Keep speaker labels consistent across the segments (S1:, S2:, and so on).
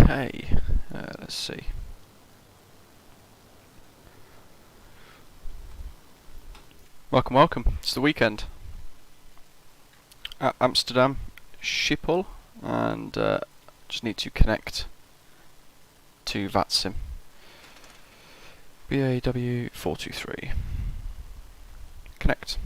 S1: Okay, let's see. Welcome, welcome. It's the weekend at Amsterdam, Schiphol, and just need to connect to VATSIM. BA423. Connect.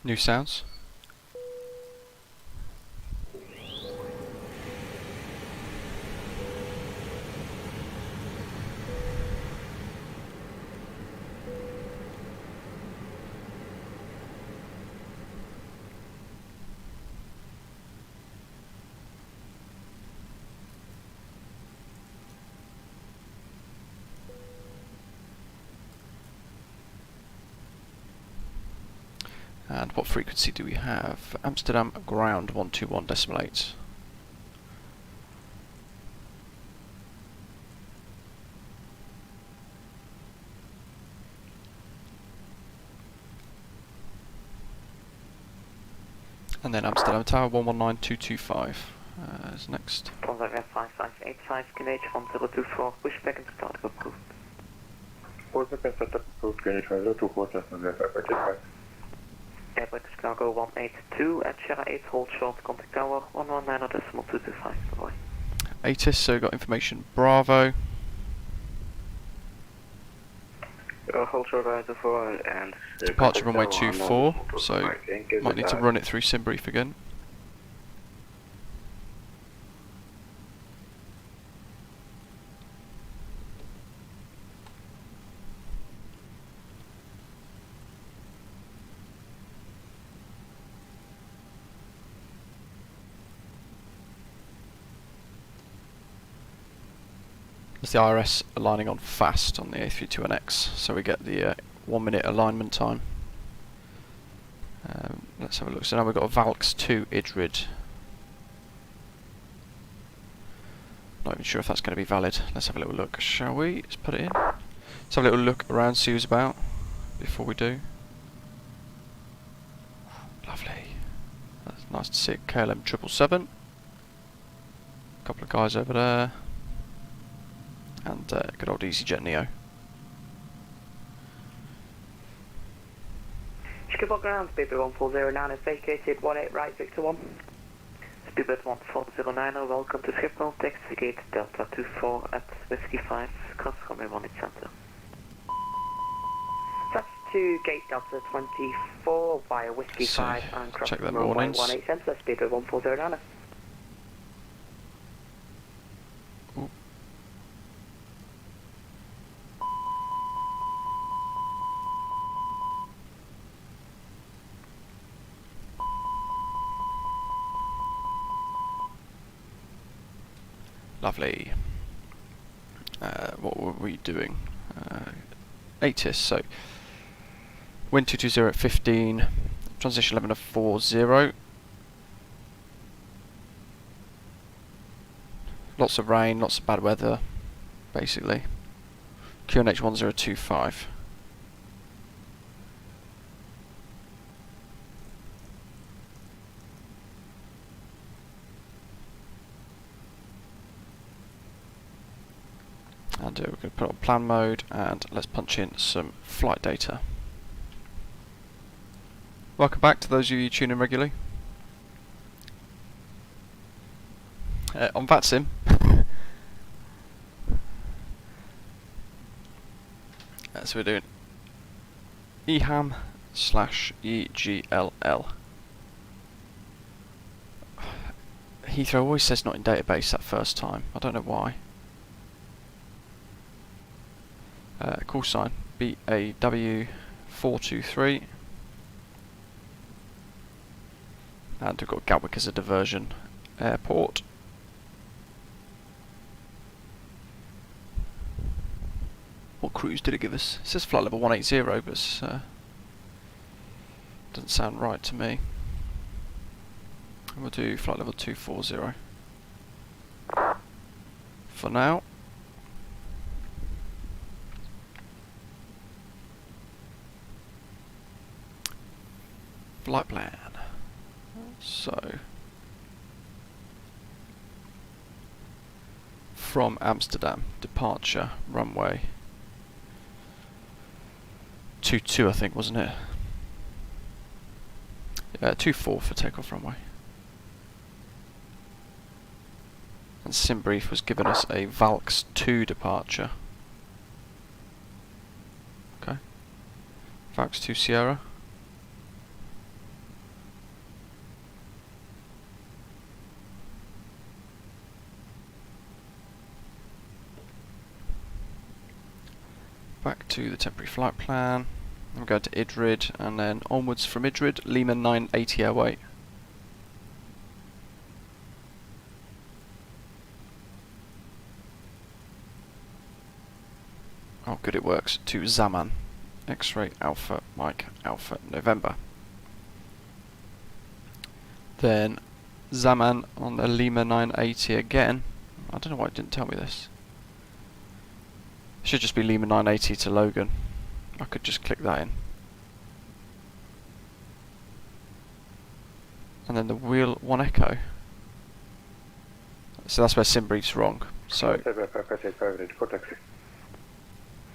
S1: New sounds. And what frequency do we have? Amsterdam ground 121.8. And then Amsterdam Tower 119225 is next.
S2: Flybywire 5585, Canadian 1024, pushback and startup approved.
S3: Pushback and startup approved, Canadian 1024, Cessna 0585.
S2: Airport cargo 182 at Sierra 8, hold short, contact tower 119.225, bye.
S1: ATIS, so got information Bravo.
S3: Hold short reservoir and...
S1: Departure runway 24, so might need to run it through Simbrief again. There's the IRS aligning on fast on the A32NX, so we get the 1 minute alignment time. Let's have a look. So now we've got a Valks 2 IDRID. Not even sure if that's going to be valid. Let's have a little look, shall we? Let's put it in. Let's have a little look around, see who's about before we do. Lovely. That's nice to see. KLM 777. A couple of guys over there. And good old EasyJet Neo.
S2: Schiphol ground, Speedbird 1409 is vacated 18 right Victor 1. Speedbird 1409, welcome to Schiphol, taxi gate Delta 24 at Whiskey 5, cross runway 18 center. Touch to gate Delta 24 via Whiskey 5 and cross runway 18 center, Speedbird 1409.
S1: Lovely. What were we doing? ATIS, so wind 220 at 15, transition 11 to 40. Lots of rain, lots of bad weather, basically. QNH 1025. And we're going to put on plan mode and let's punch in some flight data. Welcome back to those of you tuning regularly. On VATSIM. So we're doing EHAM / EGLL. Heathrow always says not in database that first time. I don't know why. Call sign BA423, and we've got Gatwick as a diversion airport. What cruise did it give us? It says flight level 180, but doesn't sound right to me. We'll do flight level 240 for now. flight plan. So, from Amsterdam, departure, runway 22 I think, wasn't it? Yeah, 24 for takeoff runway. And SimBrief was giving us a Valks 2 departure. Okay. Valks 2 Sierra. Back to the temporary flight plan. I'm going to Idrid and then onwards from Idrid, Lima 980 airway. Oh good, it works. To Zaman, X-ray Alpha Mike Alpha November. Then Zaman on the Lima 980 again. I don't know why it didn't tell me this. It should just be Lima 980 to Logan. I could just click that in. And then the wheel 1 echo. So that's where SimBrief's wrong. So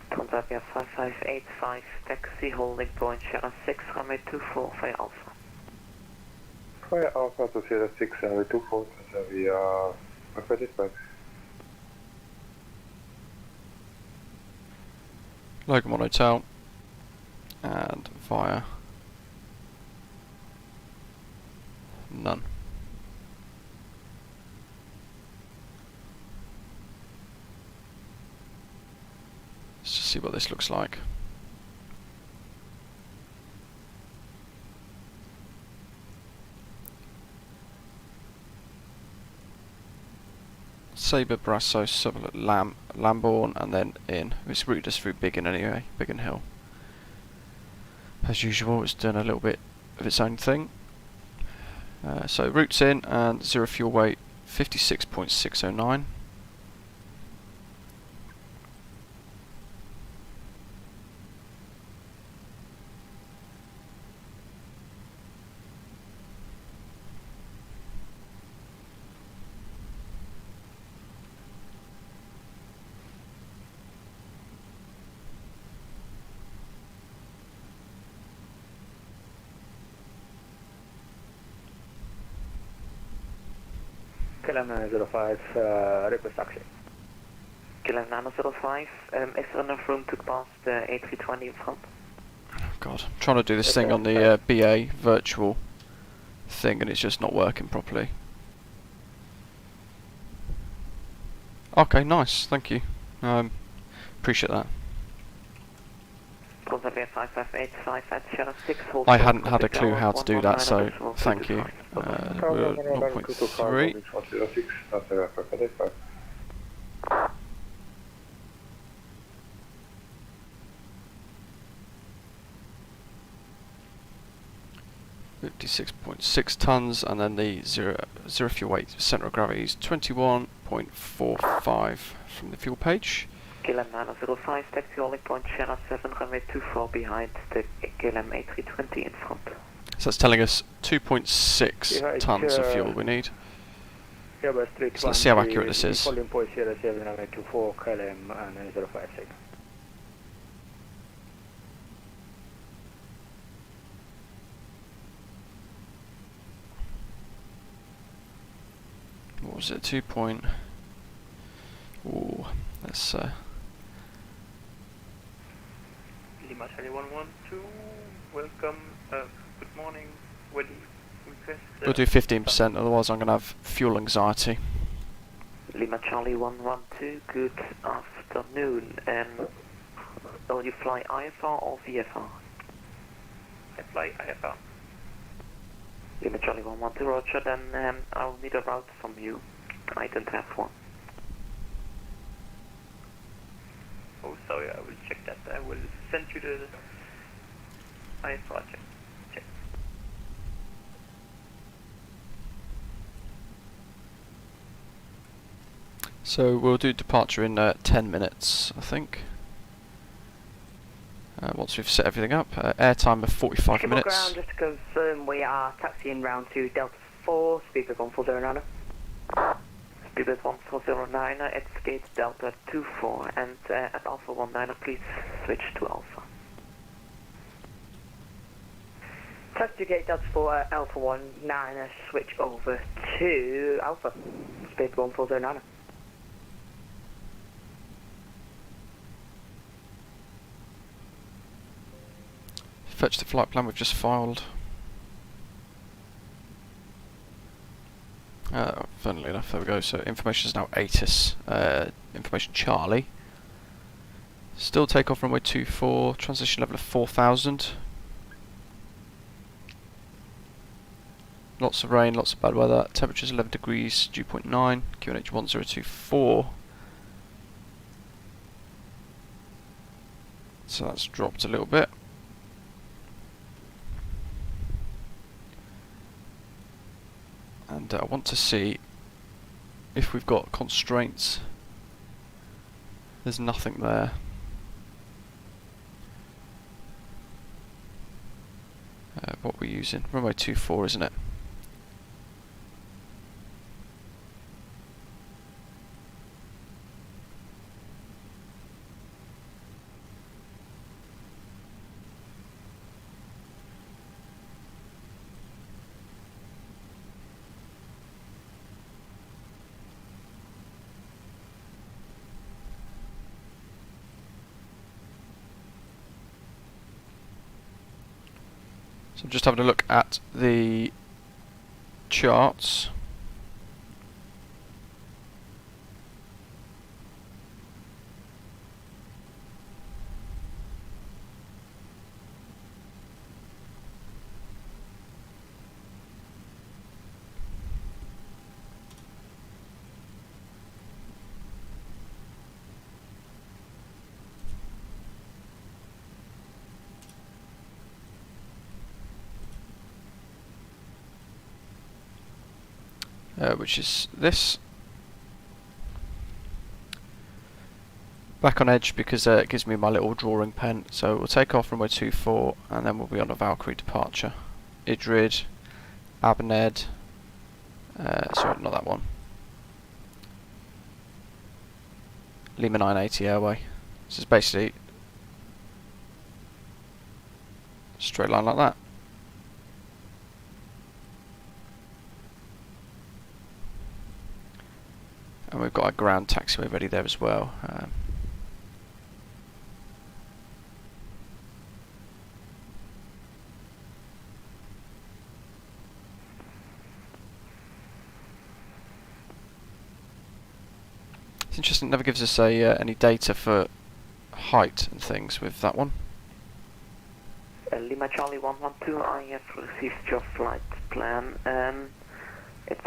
S2: Transavia 5585, taxi holding point Sierra 6, runway 24 via Alpha.
S3: Via Alpha to Sierra 6 and 24, Transavia 5585.
S1: Logan 1 Hotel and via none. Let's just see what this looks like. Sabre, Brasso, Sutherland, Lambourne, and then in. It's routed us through Biggin anyway, Biggin Hill. As usual, it's done a little bit of its own thing. So routes in and 0 fuel weight, 56.609.
S4: KLM 905, request taxi.
S2: KLM 905, is there enough room to pass the A320 in front?
S1: God, I'm trying to do this thing on the BA virtual thing and it's just not working properly. Okay, nice, thank you. Appreciate that.
S2: Transavia 5585 at Sierra 6, hold
S1: I hadn't had a clue how to do that, so thank you. We're 0.3.
S3: Transavia 5585.
S1: 56.6 tons, and then the zero fuel weight centre of gravity is 21.45 from the fuel page.
S2: KLM 905, taxi holding point Sierra 7, runway 24 behind the KLM A320 in front.
S1: So that's telling us 2.6 tons of fuel we need. So let's see how accurate this is.
S4: Holding point Sierra 7, runway 24, KLM 905.
S1: What was it? 2 point. Ooh, let's.
S5: Lima Charlie 112, welcome, good morning, wedding request.
S1: We'll do 15%, otherwise I'm going to have fuel anxiety.
S2: Lima Charlie 112, good afternoon. Will you fly IFR or VFR?
S5: I fly IFR.
S2: Lima Charlie 112, roger, then I'll need a route from you. I don't have one.
S5: Oh, sorry, I will check that. I will send you the IFR check.
S1: So we'll do departure in 10 minutes, I think. once we've set everything up. Airtime of 45
S2: Schiphol
S1: minutes.
S2: ground, just to confirm, we are taxiing round to Delta 4, Speedbird 1409. Speedbird 1409, it's gate Delta 24, and at Alpha 19, please switch to Alpha. Taxi to gate Delta 4, Alpha 19, switch over to Alpha, Speedbird 1409.
S1: Fetch the flight plan we've just filed. Funnily enough, there we go. So information is now ATIS. Information Charlie. Still takeoff runway 24. Transition level of 4,000. Lots of rain, lots of bad weather. Temperatures 11 degrees, dew point 9. QNH 1024. So that's dropped a little bit. And I want to see if we've got constraints. There's nothing there. What we're using, runway 24, isn't it? So I'm just having a look at the charts. Which is this. Back on edge because it gives me my little drawing pen. So we'll take off runway 24 and then we'll be on a Valkyrie departure. Idrid, Abned, sorry, not that one. Lima 980 Airway. This is basically a straight line like that. And we've got a ground taxiway ready there as well. It's interesting, it never gives us any data for height and things with that one.
S2: Lima Charlie 112, I have received your flight plan. It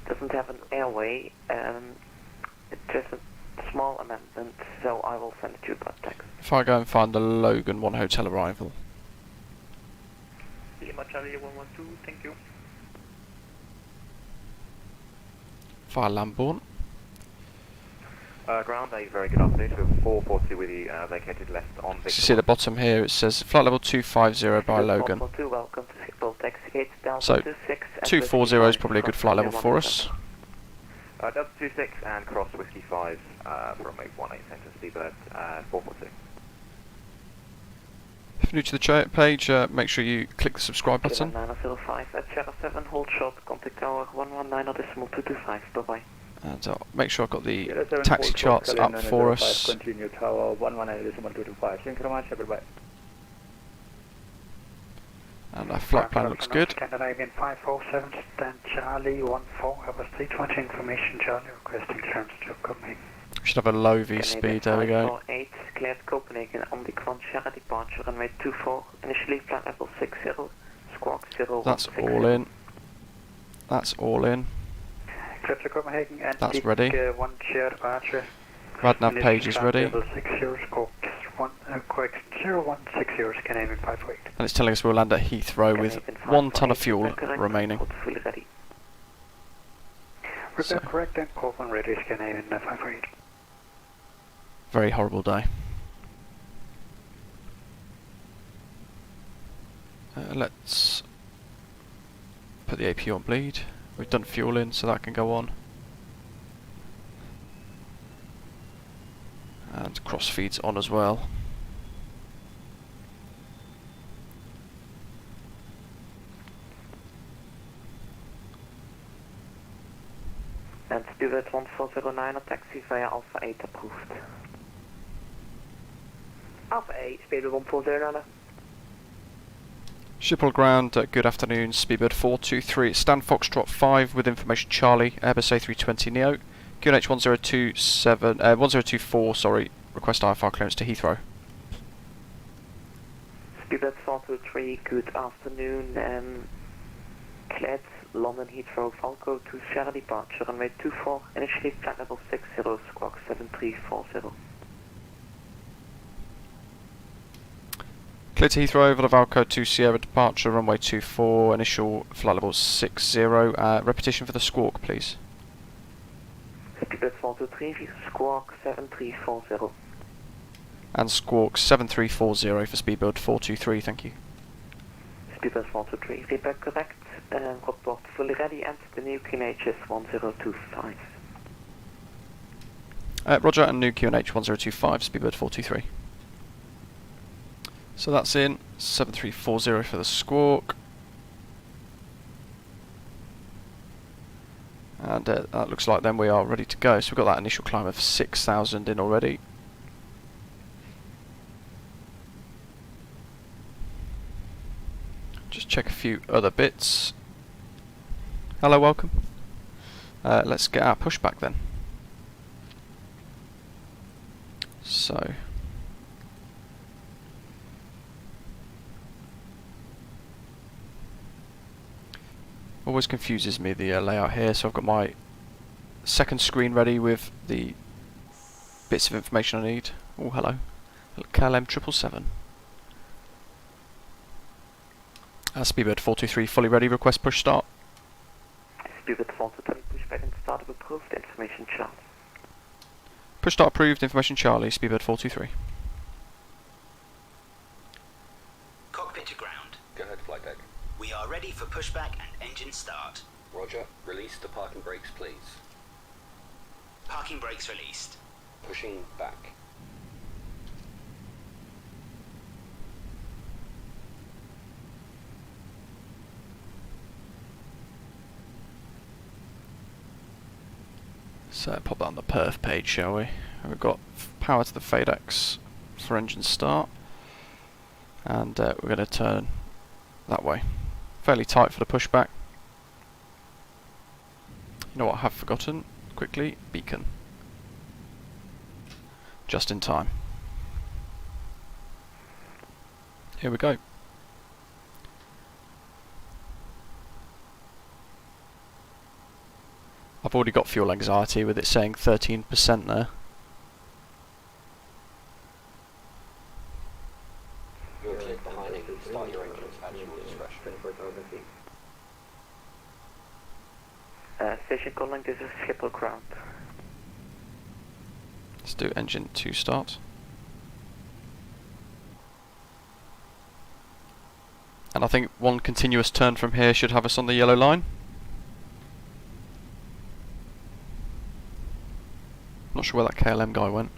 S2: doesn't have an airway, it's just a small amendment, so I will send it to you by text.
S1: If I go and find the Logan 1 hotel arrival.
S5: Lima Charlie 112, thank you.
S1: Fire Lambourne.
S6: Ground, a very good afternoon. So 442 with you, vacated left on Victor.
S1: So you see the bottom here, it says flight level 250 by Logan.
S2: 442, welcome to Schiphol, taxi gate Delta
S1: So
S2: 26.
S1: 240 is probably a good flight level for us.
S6: Delta 26 and cross Whiskey 5 from 818 Centre Speedbird 442.
S2: If
S1: you're new to the page, make sure you click the subscribe button.
S2: 905 at Sheriff 7, hold short, contact tower 119.225, bye bye.
S1: And make sure I've got the taxi charts up for us.
S4: Continue tower 119.225. Thank you very much, goodbye.
S1: And our flight plan looks good.
S7: Scandinavian 547, stand Charlie 14, AS3220 information, Charlie requesting clearance to Copenhagen.
S1: We should have a low V speed, there we go.
S2: 548, cleared Copenhagen on the Kronshire departure, runway 24, initially flight level 60, squawk 0.
S1: That's all in. That's all in.
S7: Clear to Copenhagen and
S1: that's ready.
S7: One chair departure.
S1: Radnav page is ready.
S7: Level 60, squawk 0160, Scandinavian 548.
S1: And it's telling us we'll land at Heathrow with 1 ton of fuel remaining.
S7: Repair correct and call when ready, Scandinavian 548.
S1: Very horrible day. Let's put the AP on bleed. We've done fuel in, so that can go on. And cross feeds on as well.
S2: And Speedbird 1409 on taxi via Alpha 8 approved. Alpha 8, Speedbird 1409.
S1: Schiphol ground, good afternoon, Speedbird 423, it's Stan Foxtrot 5 with information Charlie, Airbus A320 Neo, QNH 1024, sorry, request IFR clearance to Heathrow.
S2: Speedbird 423, good afternoon, Clet, London Heathrow, Falco to Sierra departure, runway 24, initially flight level 60, squawk 7340.
S1: Clear to Heathrow over the Valco to Sierra departure, runway 24, initial flight level 60, repetition for the squawk please.
S2: Speedbird 423, squawk 7340.
S1: And squawk 7340 for Speedbird 423, thank you.
S2: Speedbird 423, feedback correct, report fully ready and the new QNH is 1025.
S1: Roger, and new QNH 1025, Speedbird 423. So that's in, 7340 for the squawk. And that looks like then we are ready to go. So we've got that initial climb of 6,000 in already. Just check a few other bits. Hello, welcome. Let's get our pushback then. So always confuses me, the layout here, so I've got my second screen ready with the bits of information I need. Oh, hello. KLM 777. Speedbird 423 fully ready, request push start.
S2: Speedbird 423, pushback and start of approved, information Charlie.
S1: Push start approved, information Charlie, Speedbird 423.
S8: Cockpit to ground.
S6: Go ahead, flight deck.
S8: We are ready for pushback and engine start.
S6: Roger. Release the parking brakes, please.
S8: Parking brakes released.
S6: Pushing back.
S1: So pop that on the perf page, shall we? We've got power to the FADEX for engine start, and we're going to turn that way. Fairly tight for the pushback. You know what I have forgotten? Quickly, beacon. Just in time. Here we go. I've already got fuel anxiety with it saying 13% there.
S6: You're cleared behind it. Start your engines at your discretion.
S2: Station calling, this is Schiphol ground.
S1: Let's do engine 2 start. And I think one continuous turn from here should have us on the yellow line. Not sure where that KLM guy went.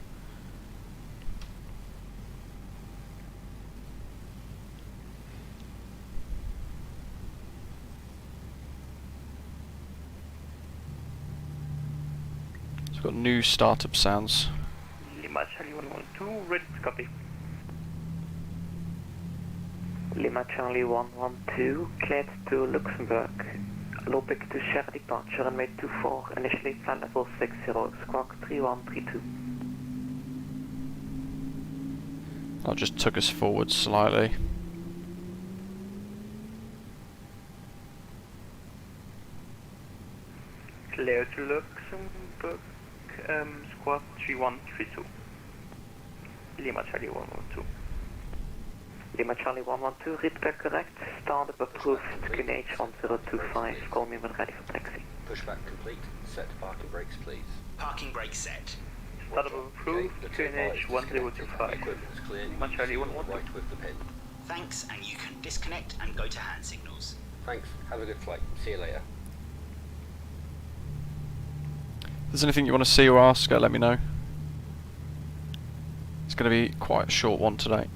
S1: So we've got new startup sounds.
S5: Lima Charlie 112, ready to copy.
S2: Lima Charlie 112, cleared to Luxembourg. Low pick to Sierra departure, runway 24, initially flight level 60, squawk 3132.
S1: That just took us forward slightly.
S5: Clear to Luxembourg, squawk 3132. Lima Charlie 112.
S2: Lima Charlie 112, read back correct, startup approved, QNH 1025, call me when ready for taxi.
S6: Pushback complete. Set parking brakes, please.
S8: Parking brake set.
S5: Startup approved, QNH 1025.
S6: Equipment is clear.
S5: Lima Charlie 112.
S6: Right with the pin.
S8: Thanks, and you can disconnect and go to hand signals.
S9: Thanks. Have a good flight. See you later.
S1: If there's anything you want to see or ask, let me know. It's going to be quite a short one today.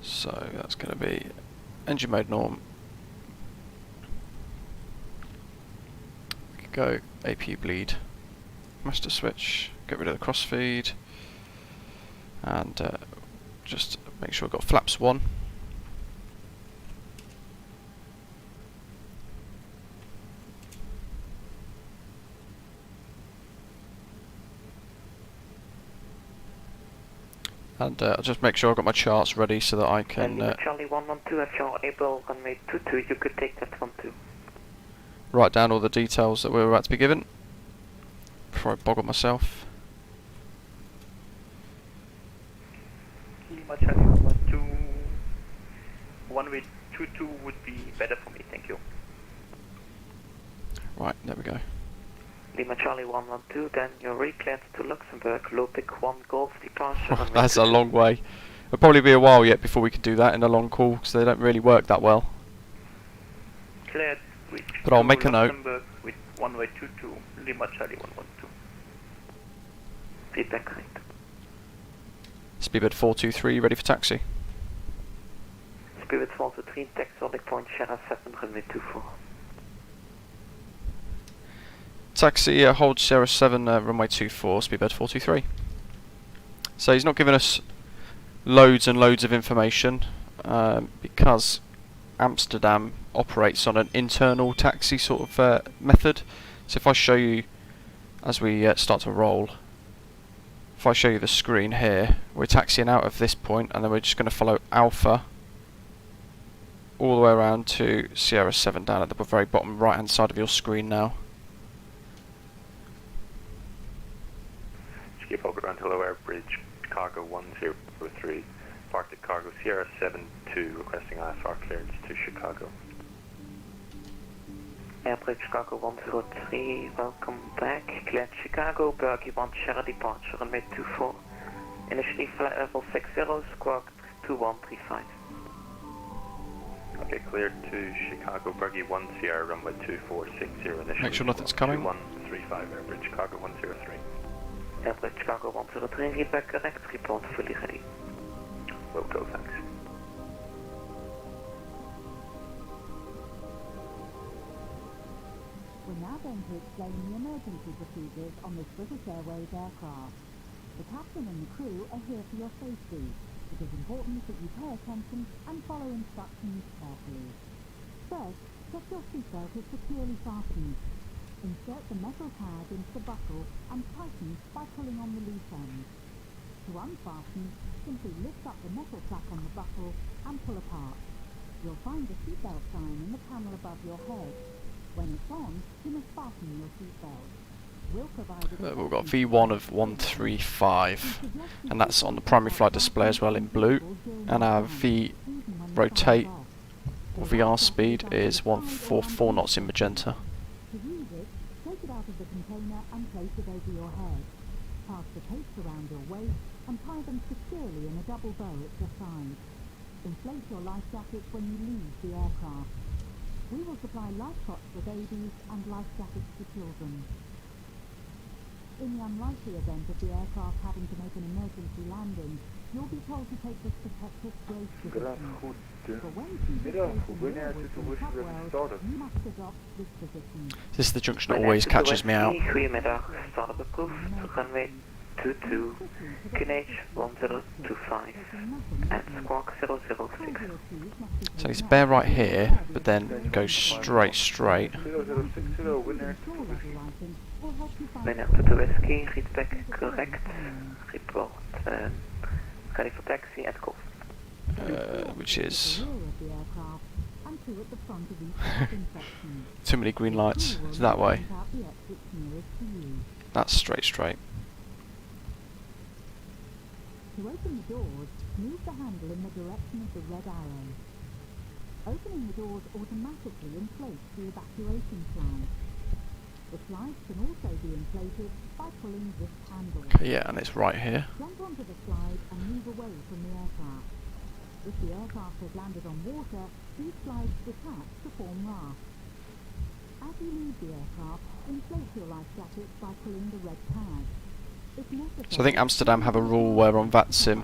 S1: So that's going to be engine mode norm. We could go APU bleed, master switch, get rid of the crossfeed, and just make sure we've got flaps 1. And I'll just make sure I've got my charts ready so that I can...
S2: Charlie 112, if you're able, runway 22, you could take that one too.
S1: Write down all the details that we're about to be given before I boggle myself.
S5: Lima Charlie 112, runway 22 would be better for me, thank you.
S1: Right, there we go.
S2: Lima Charlie 112, then you're recleared to Luxembourg, Lopik 1 Golf departure.
S1: That's a long way. It'll probably be a while yet before we can do that in a long call, because they don't really work that well.
S5: Cleared with
S1: But I'll make a note.
S5: Luxembourg with runway 22, Lima Charlie 112.
S2: Feedback correct.
S1: Speedbird 423, ready for taxi.
S2: Speedbird 423, taxi Nordic Point, Sierra 7, runway 24.
S1: Taxi, hold Sierra 7, runway 24, Speedbird 423. So he's not giving us loads and loads of information because Amsterdam operates on an internal taxi sort of method. So if I show you, as we start to roll, if I show you the screen here, we're taxiing out of this point and then we're just going to follow Alpha all the way around to Sierra 7 down at the very bottom right hand side of your screen now.
S6: Schiphol Grand Delaware Bridge, Cargo 103, parked at Cargo Sierra 72, requesting IFR clearance to Chicago.
S2: Airbridge Cargo 103, welcome back. Cleared Chicago, Bergy 1 Sierra departure, runway 24. Initially flight level 60, squawk 2135.
S6: Okay, cleared to Chicago, Bergy 1 Sierra, runway 2460, initially.
S1: Make sure nothing's coming.
S6: 2135, Airbridge Cargo 103.
S2: Airbridge Chicago 103, feedback correct, report fully ready.
S6: Will go, thanks.
S10: We're now going to explain the emergency procedures on this British Airways aircraft. The captain and the crew are here for your safety. It is important that you pay attention and follow instructions carefully. First, check your seatbelt is securely fastened. Insert the metal tag into the buckle and tighten by pulling on the loose end. To unfasten, simply lift up the metal flap on the buckle and pull apart. You'll find the seatbelt sign in the panel above your head. When it's on, you must fasten your seatbelt. We'll provide
S1: We've got V1 of 135, and that's on the primary flight display as well in blue, and our V rotate or VR speed is 144 knots in magenta.
S10: To use it, take it out of the container and place it over your head. Pass the tapes around your waist and tie them securely in a double bow at your side. Inflate your life jackets when you leave the aircraft. We will supply life cots for babies and life jackets for children. In the unlikely event of the aircraft having to make an emergency landing, you'll be told to take this protective brace position. For when you must adopt this position.
S1: This is the junction that always catches me out.
S2: Goedemiddag, startbeproef, runway 22, QNH 1025, and Squawk 006.
S1: So he's bear right here, but then go straight.
S3: 0060, winner.
S2: Winner to the whiskey, feedback correct, report, ready for taxi at coast.
S1: Which is too many green lights. It's that way. That's straight.
S10: To open the doors, move the handle in the direction of the red arrow. Opening the doors automatically inflates the evacuation slide. The slides can also be inflated by pulling this handle.
S1: Okay, yeah, and it's right here.
S10: Jump onto the slide and move away from the aircraft. If the aircraft has landed on water, these slides detach to form rafts. As you leave the aircraft, inflate your life jacket by pulling the red tag.
S1: So I think Amsterdam have a rule where on VATSIM,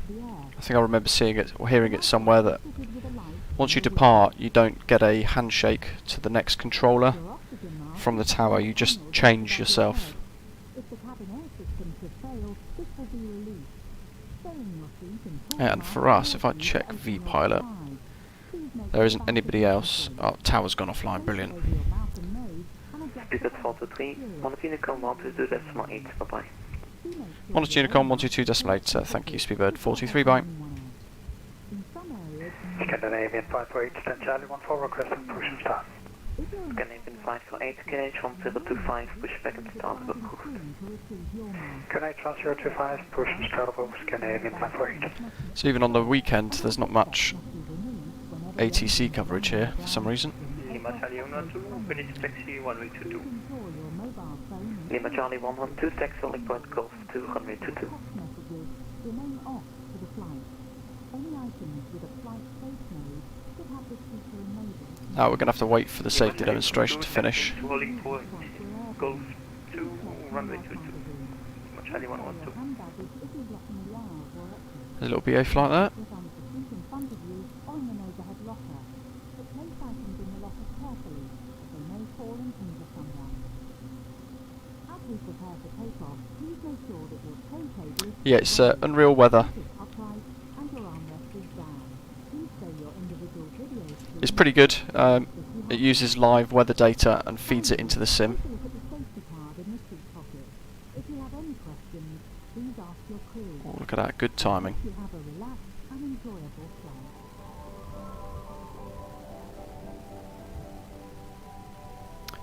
S1: I think I remember seeing it or hearing it somewhere, that once you depart you don't get a handshake to the next controller from the tower, you just change yourself. Yeah, and for us, if I check vPilot, there isn't anybody else. Oh, tower's gone offline, brilliant.
S2: Speedbird 423, Monitor Unicom 122.8, bye-bye.
S1: Monitor Unicom 122.8, thank you Speedbird 423, bye.
S7: Scandinavian 548, stand Charlie 14, requesting push and start.
S2: Scandinavian 548, QNH 1025, pushback and start above coast.
S7: QNH 1025, push and start above Scandinavian 548.
S1: So even on the weekend there's not much ATC coverage here for some reason.
S5: Lima Charlie 112, finish taxi 1822.
S2: Lima Charlie 112, taxi only point Golf 2, runway 22.
S10: Remain off to the flight. Any items with a flight safe mode should have this feature enabled.
S1: Now we're going to have to wait for the safety demonstration to finish.
S5: Rolling point Golf 2, runway 22. Lima Charlie 112.
S1: There's a little BA flight there. Yeah, it's unreal weather. It's pretty good. It uses live weather data and feeds it into the sim. Oh, look at that, good timing.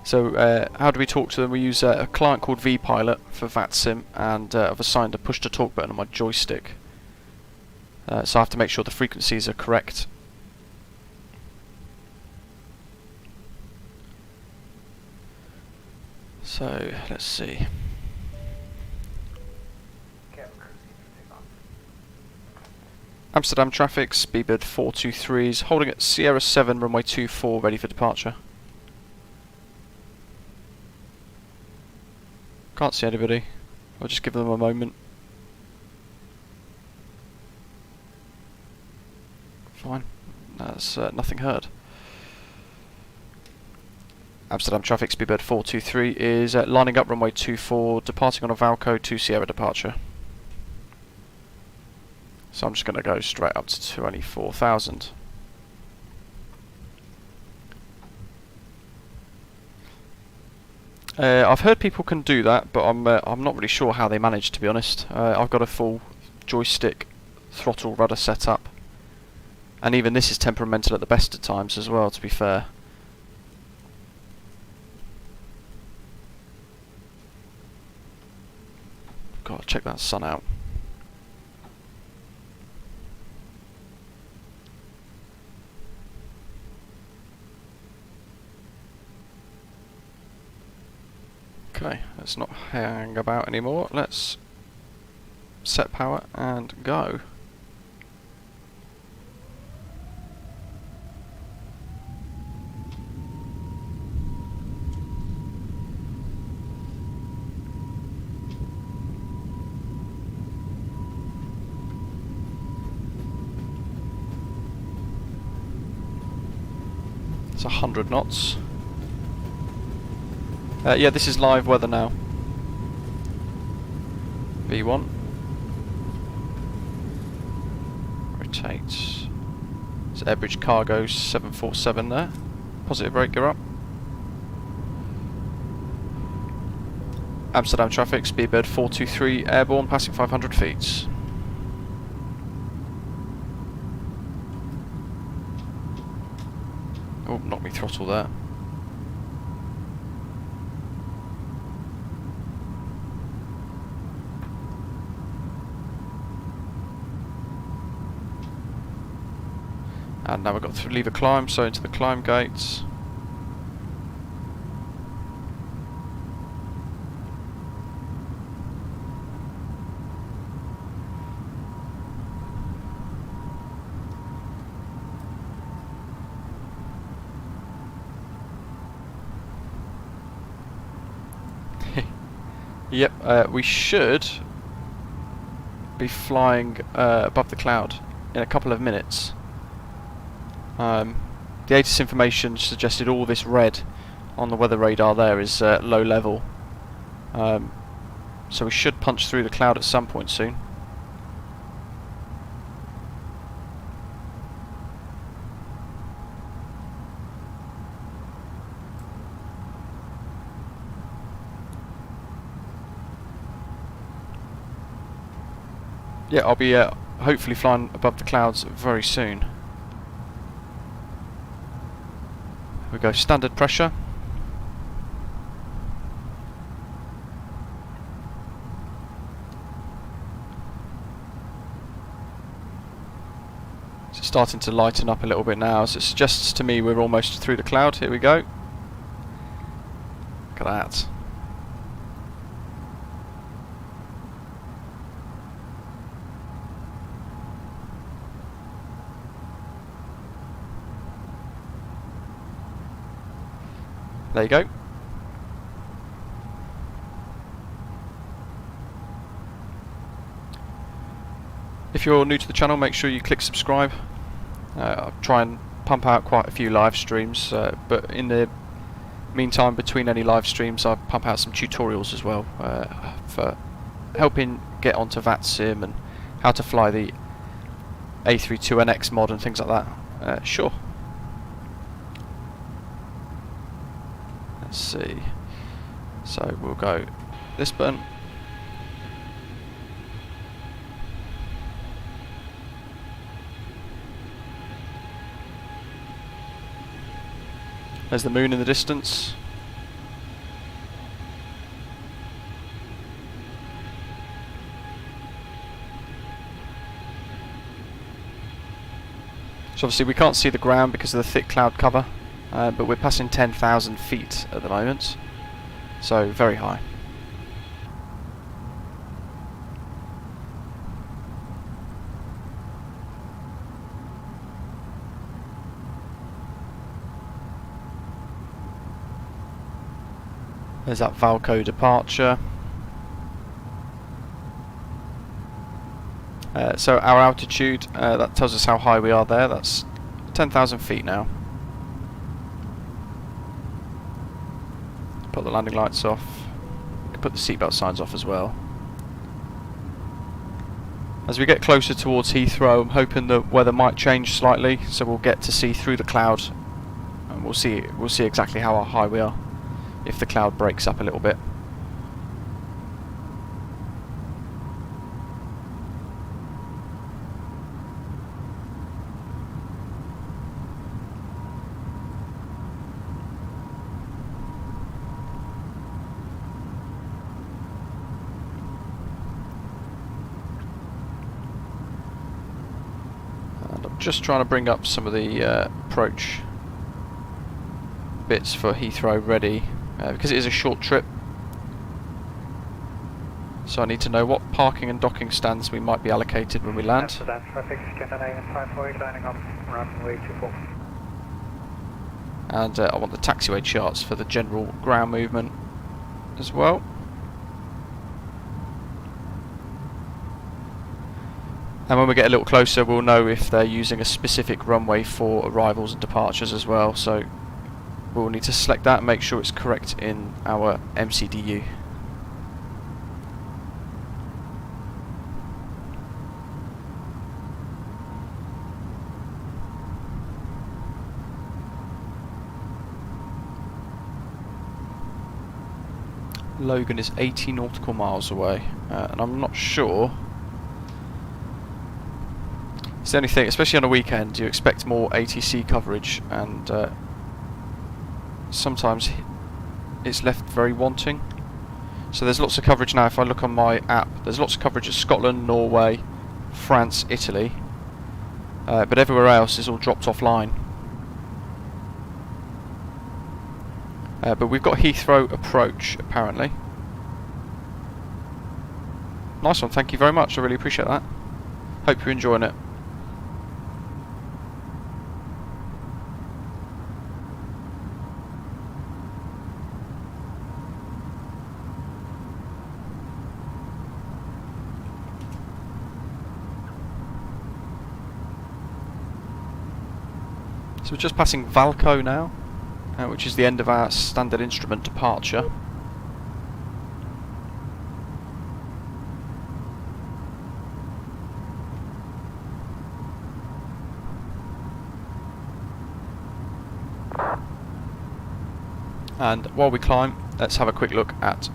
S1: So how do we talk to them? We use a client called vPilot for VATSIM, and I've assigned a push to talk button on my joystick. So I have to make sure the frequencies are correct. So let's see. Amsterdam traffic, Speedbird 423 is holding at Sierra 7, runway 24, ready for departure. Can't see anybody. I'll just give them a moment. Fine. That's nothing heard. Amsterdam traffic, Speedbird 423 is lining up runway 24, departing on a Valco to Sierra departure. So I'm just going to go straight up to 24,000. I've heard people can do that, but I'm not really sure how they manage, to be honest. I've got a full joystick throttle rudder set up, and even this is temperamental at the best of times as well, to be fair. Gotta check that sun out. Okay, let's not hang about anymore. Let's set power and go. It's 100 knots. Yeah, this is live weather now. V1. rotate. It's Airbridge Cargo 747 there. Positive rate, gear up. Amsterdam traffic, Speedbird 423 airborne, passing 500 feet. Oh, knocked me throttle there. And now we've got to leave a climb, so into the climb gates. Yep, we should be flying above the cloud in a couple of minutes. The ATIS information suggested all this red on the weather radar there is low level. So we should punch through the cloud at some point soon. Yeah, I'll be hopefully flying above the clouds very soon. We go standard pressure. It's starting to lighten up a little bit now, so it suggests to me we're almost through the cloud. Here we go. Look at that. There you go. If you're new to the channel, make sure you click subscribe. I'll try and pump out quite a few live streams, but in the meantime, between any live streams, I pump out some tutorials as well for helping get onto VATSIM and how to fly the A32NX mod and things like that. Sure. Let's see. So we'll go this button. There's the moon in the distance. So obviously we can't see the ground because of the thick cloud cover. But we're passing 10,000 feet at the moment, so very high. There's that Valco departure. So our altitude, that tells us how high we are there. That's 10,000 feet now. Put the landing lights off. You can put the seatbelt signs off as well. As we get closer towards Heathrow, I'm hoping the weather might change slightly, so we'll get to see through the cloud, and we'll see exactly how high we are if the cloud breaks up a little bit. Just trying to bring up some of the approach bits for Heathrow ready, because it is a short trip, so I need to know what parking and docking stands we might be allocated when we land.
S7: Amsterdam traffic, Scandinavian 548 lining up, runway 24.
S1: And I want the taxiway charts for the general ground movement as well. And when we get a little closer, we'll know if they're using a specific runway for arrivals and departures as well, so we'll need to select that and make sure it's correct in our MCDU. Logan is 80 nautical miles away, and I'm not sure. It's the only thing, especially on a weekend, you expect more ATC coverage, and sometimes it's left very wanting. So there's lots of coverage now. If I look on my app, there's lots of coverage of Scotland, Norway, France, Italy, but everywhere else is all dropped offline. But we've got Heathrow approach apparently. Nice one, thank you very much, I really appreciate that. Hope you're enjoying it. So we're just passing Valco now, which is the end of our standard instrument departure. And while we climb, let's have a quick look at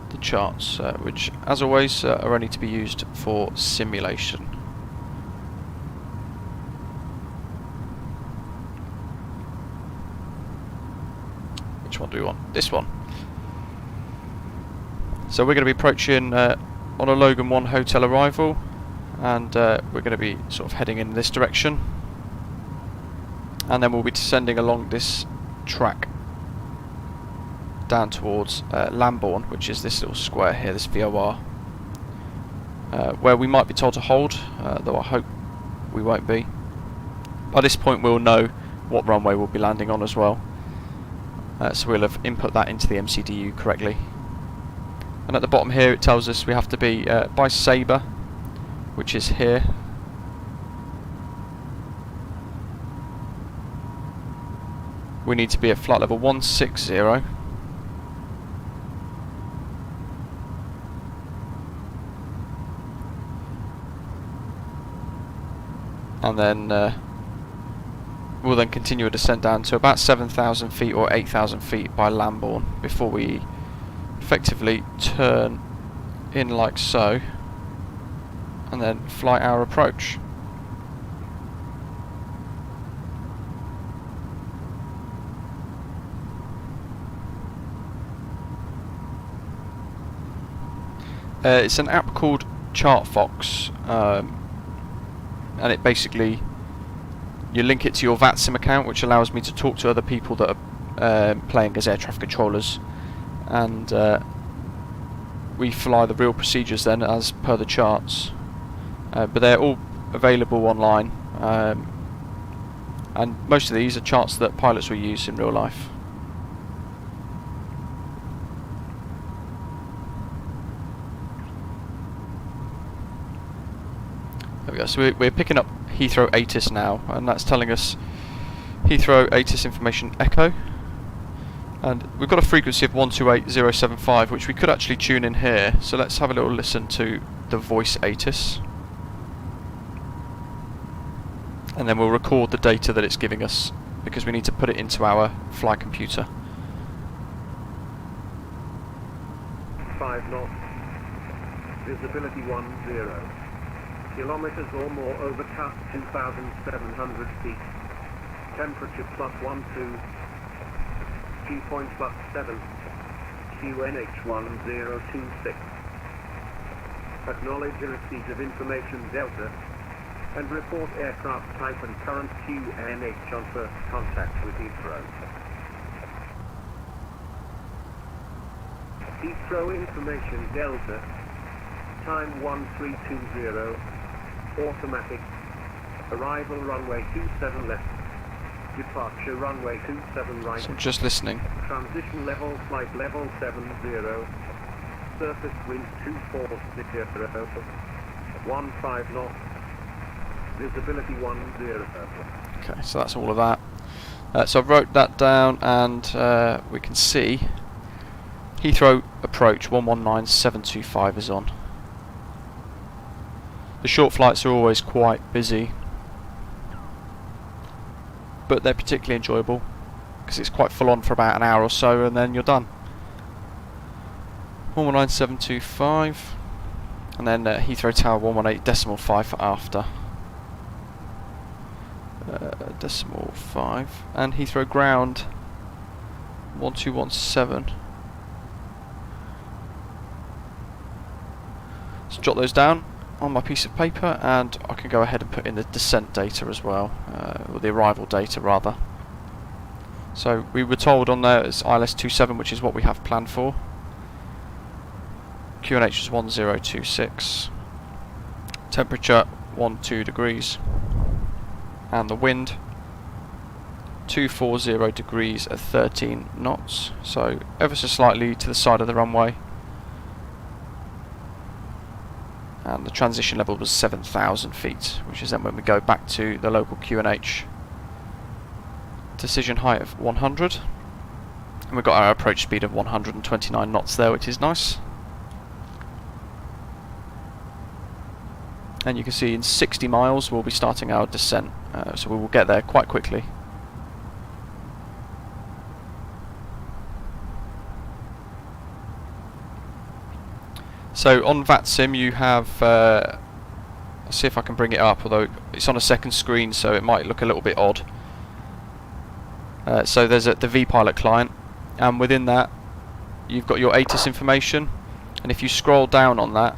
S1: the charts, which as always are only to be used for simulation. Which one do we want? This one. So we're going to be approaching on a Logan 1 hotel arrival, and we're going to be sort of heading in this direction, and then we'll be descending along this track down towards Lambourne, which is this little square here, this VOR, where we might be told to hold, though I hope we won't be. By this point we'll know what runway we'll be landing on as well. So we'll have input that into the MCDU correctly. And at the bottom here it tells us we have to be by Sabre, which is here. We need to be at flight level 160. And then we'll then continue a descent down to about 7,000 feet or 8,000 feet by Lambourne before we effectively turn in like so and then fly our approach. It's an app called ChartFox, and it basically, you link it to your VATSIM account, which allows me to talk to other people that are playing as air traffic controllers, and we fly the real procedures then as per the charts, but they're all available online, and most of these are charts that pilots will use in real life. There we go, so we're picking up Heathrow ATIS now, and that's telling us Heathrow ATIS information echo, and we've got a frequency of 128075, which we could actually tune in here, so let's have a little listen to the voice ATIS, and then we'll record the data that it's giving us because we need to put it into our flight computer.
S11: 5 knots, visibility 10. Kilometers or more over cap 2,700 feet. Temperature +12. Dew point +7. QNH 1026. Acknowledge a receipt of information Delta and report aircraft type and current QNH on first contact with Heathrow. Heathrow information Delta. Time 1320. Automatic. Arrival runway 27 left. Departure runway 27 right.
S1: So just listening.
S11: Transition level flight level 70. Surface wind 240. 15 knots. Visibility 10.
S1: Okay, so that's all of that. So I've wrote that down, and we can see Heathrow approach 119725 is on. The short flights are always quite busy, but they're particularly enjoyable because it's quite full on for about an hour or so and then you're done. 119725, and then Heathrow Tower 118.5 for after. Decimal 5, and Heathrow Ground 1217. So jot those down on my piece of paper, and I can go ahead and put in the descent data as well, or the arrival data rather. So we were told on there it's ILS 27, which is what we have planned for. QNH is 1026. Temperature 12 degrees. And the wind 240 degrees at 13 knots. So ever so slightly to the side of the runway. And the transition level was 7,000 feet, which is then when we go back to the local QNH. Decision height of 100, and we've got our approach speed of 129 knots there, which is nice. And you can see in 60 miles we'll be starting our descent, so we will get there quite quickly. So on VATSIM you have, I'll see if I can bring it up, although it's on a second screen so it might look a little bit odd. So there's the vPilot client, and within that you've got your ATIS information, and if you scroll down on that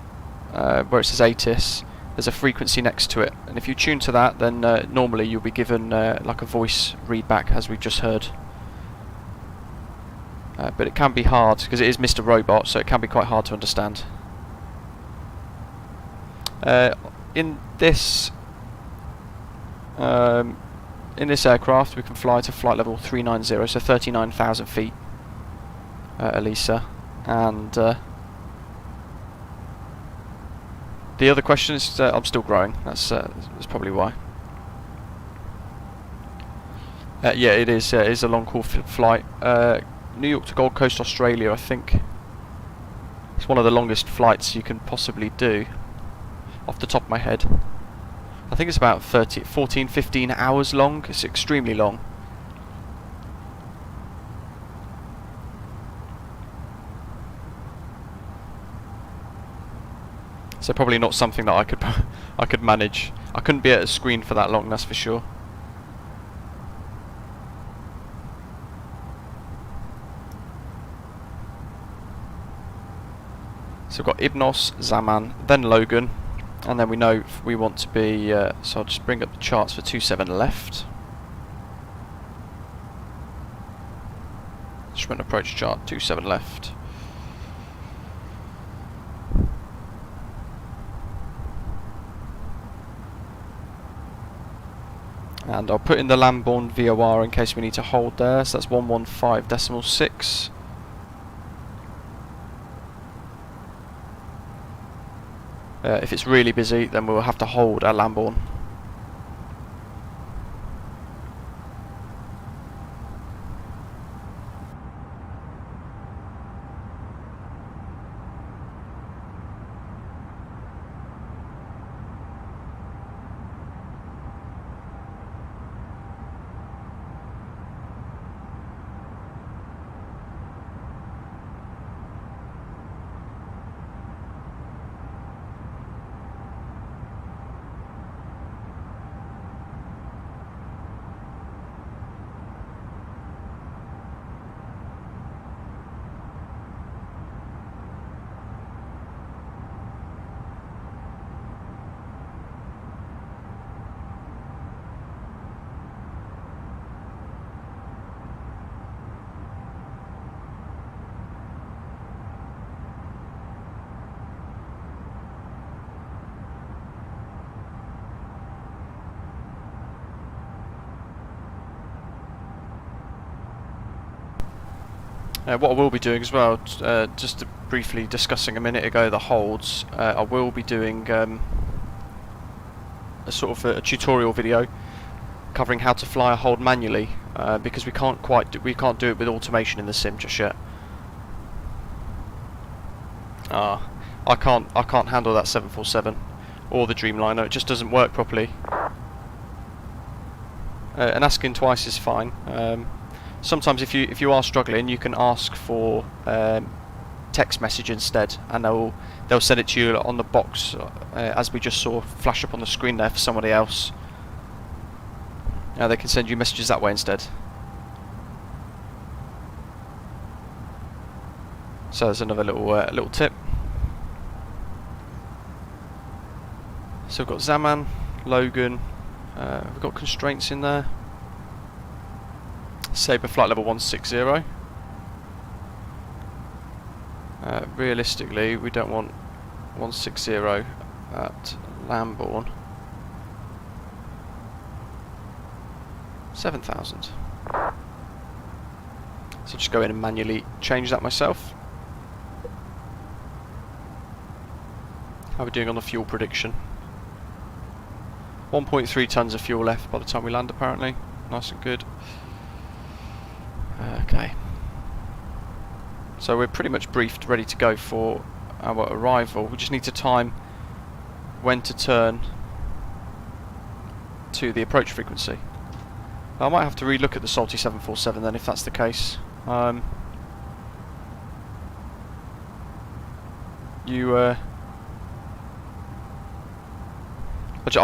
S1: where it says ATIS, there's a frequency next to it, and if you tune to that, then normally you'll be given like a voice readback as we've just heard. But it can be hard because it is Mr. Robot, so it can be quite hard to understand. In this aircraft we can fly to flight level 390, so 39,000 feet, Elisa, and the other question is I'm still growing, that's probably why. Yeah, it is a long haul flight, New York to Gold Coast, Australia. I think it's one of the longest flights you can possibly do off the top of my head. I think it's about 15 hours long. It's extremely long. So probably not something that I could manage. I couldn't be at a screen for that long, that's for sure. So we've got Ibnos, Zaman, then Logan, and then we know if we want to be, so I'll just bring up the charts for 27 left. Sprint approach chart, 27 left. And I'll put in the Lambourne VOR in case we need to hold there, so that's 115.6. If it's really busy, then we'll have to hold our Lambourne. What I will be doing as well, just to briefly discussing a minute ago the holds, I will be doing a sort of a tutorial video covering how to fly a hold manually, because we can't do it with automation in the sim just yet. I can't handle that 747 or the Dreamliner. It just doesn't work properly. And asking twice is fine. Sometimes if you are struggling, you can ask for text message instead, and they'll send it to you on the box, as we just saw flash up on the screen there for somebody else. They can send you messages that way instead. So there's another little tip. So we've got Zaman, Logan, we've got constraints in there. Sabre flight level 160. Realistically, we don't want 160 at Lambourne. 7,000. So just go in and manually change that myself. How are we doing on the fuel prediction? 1.3 tons of fuel left by the time we land, apparently. Nice and good. Okay. So we're pretty much briefed, ready to go for our arrival. We just need to time when to turn to the approach frequency. I might have to relook at the Salty 747 then, if that's the case. I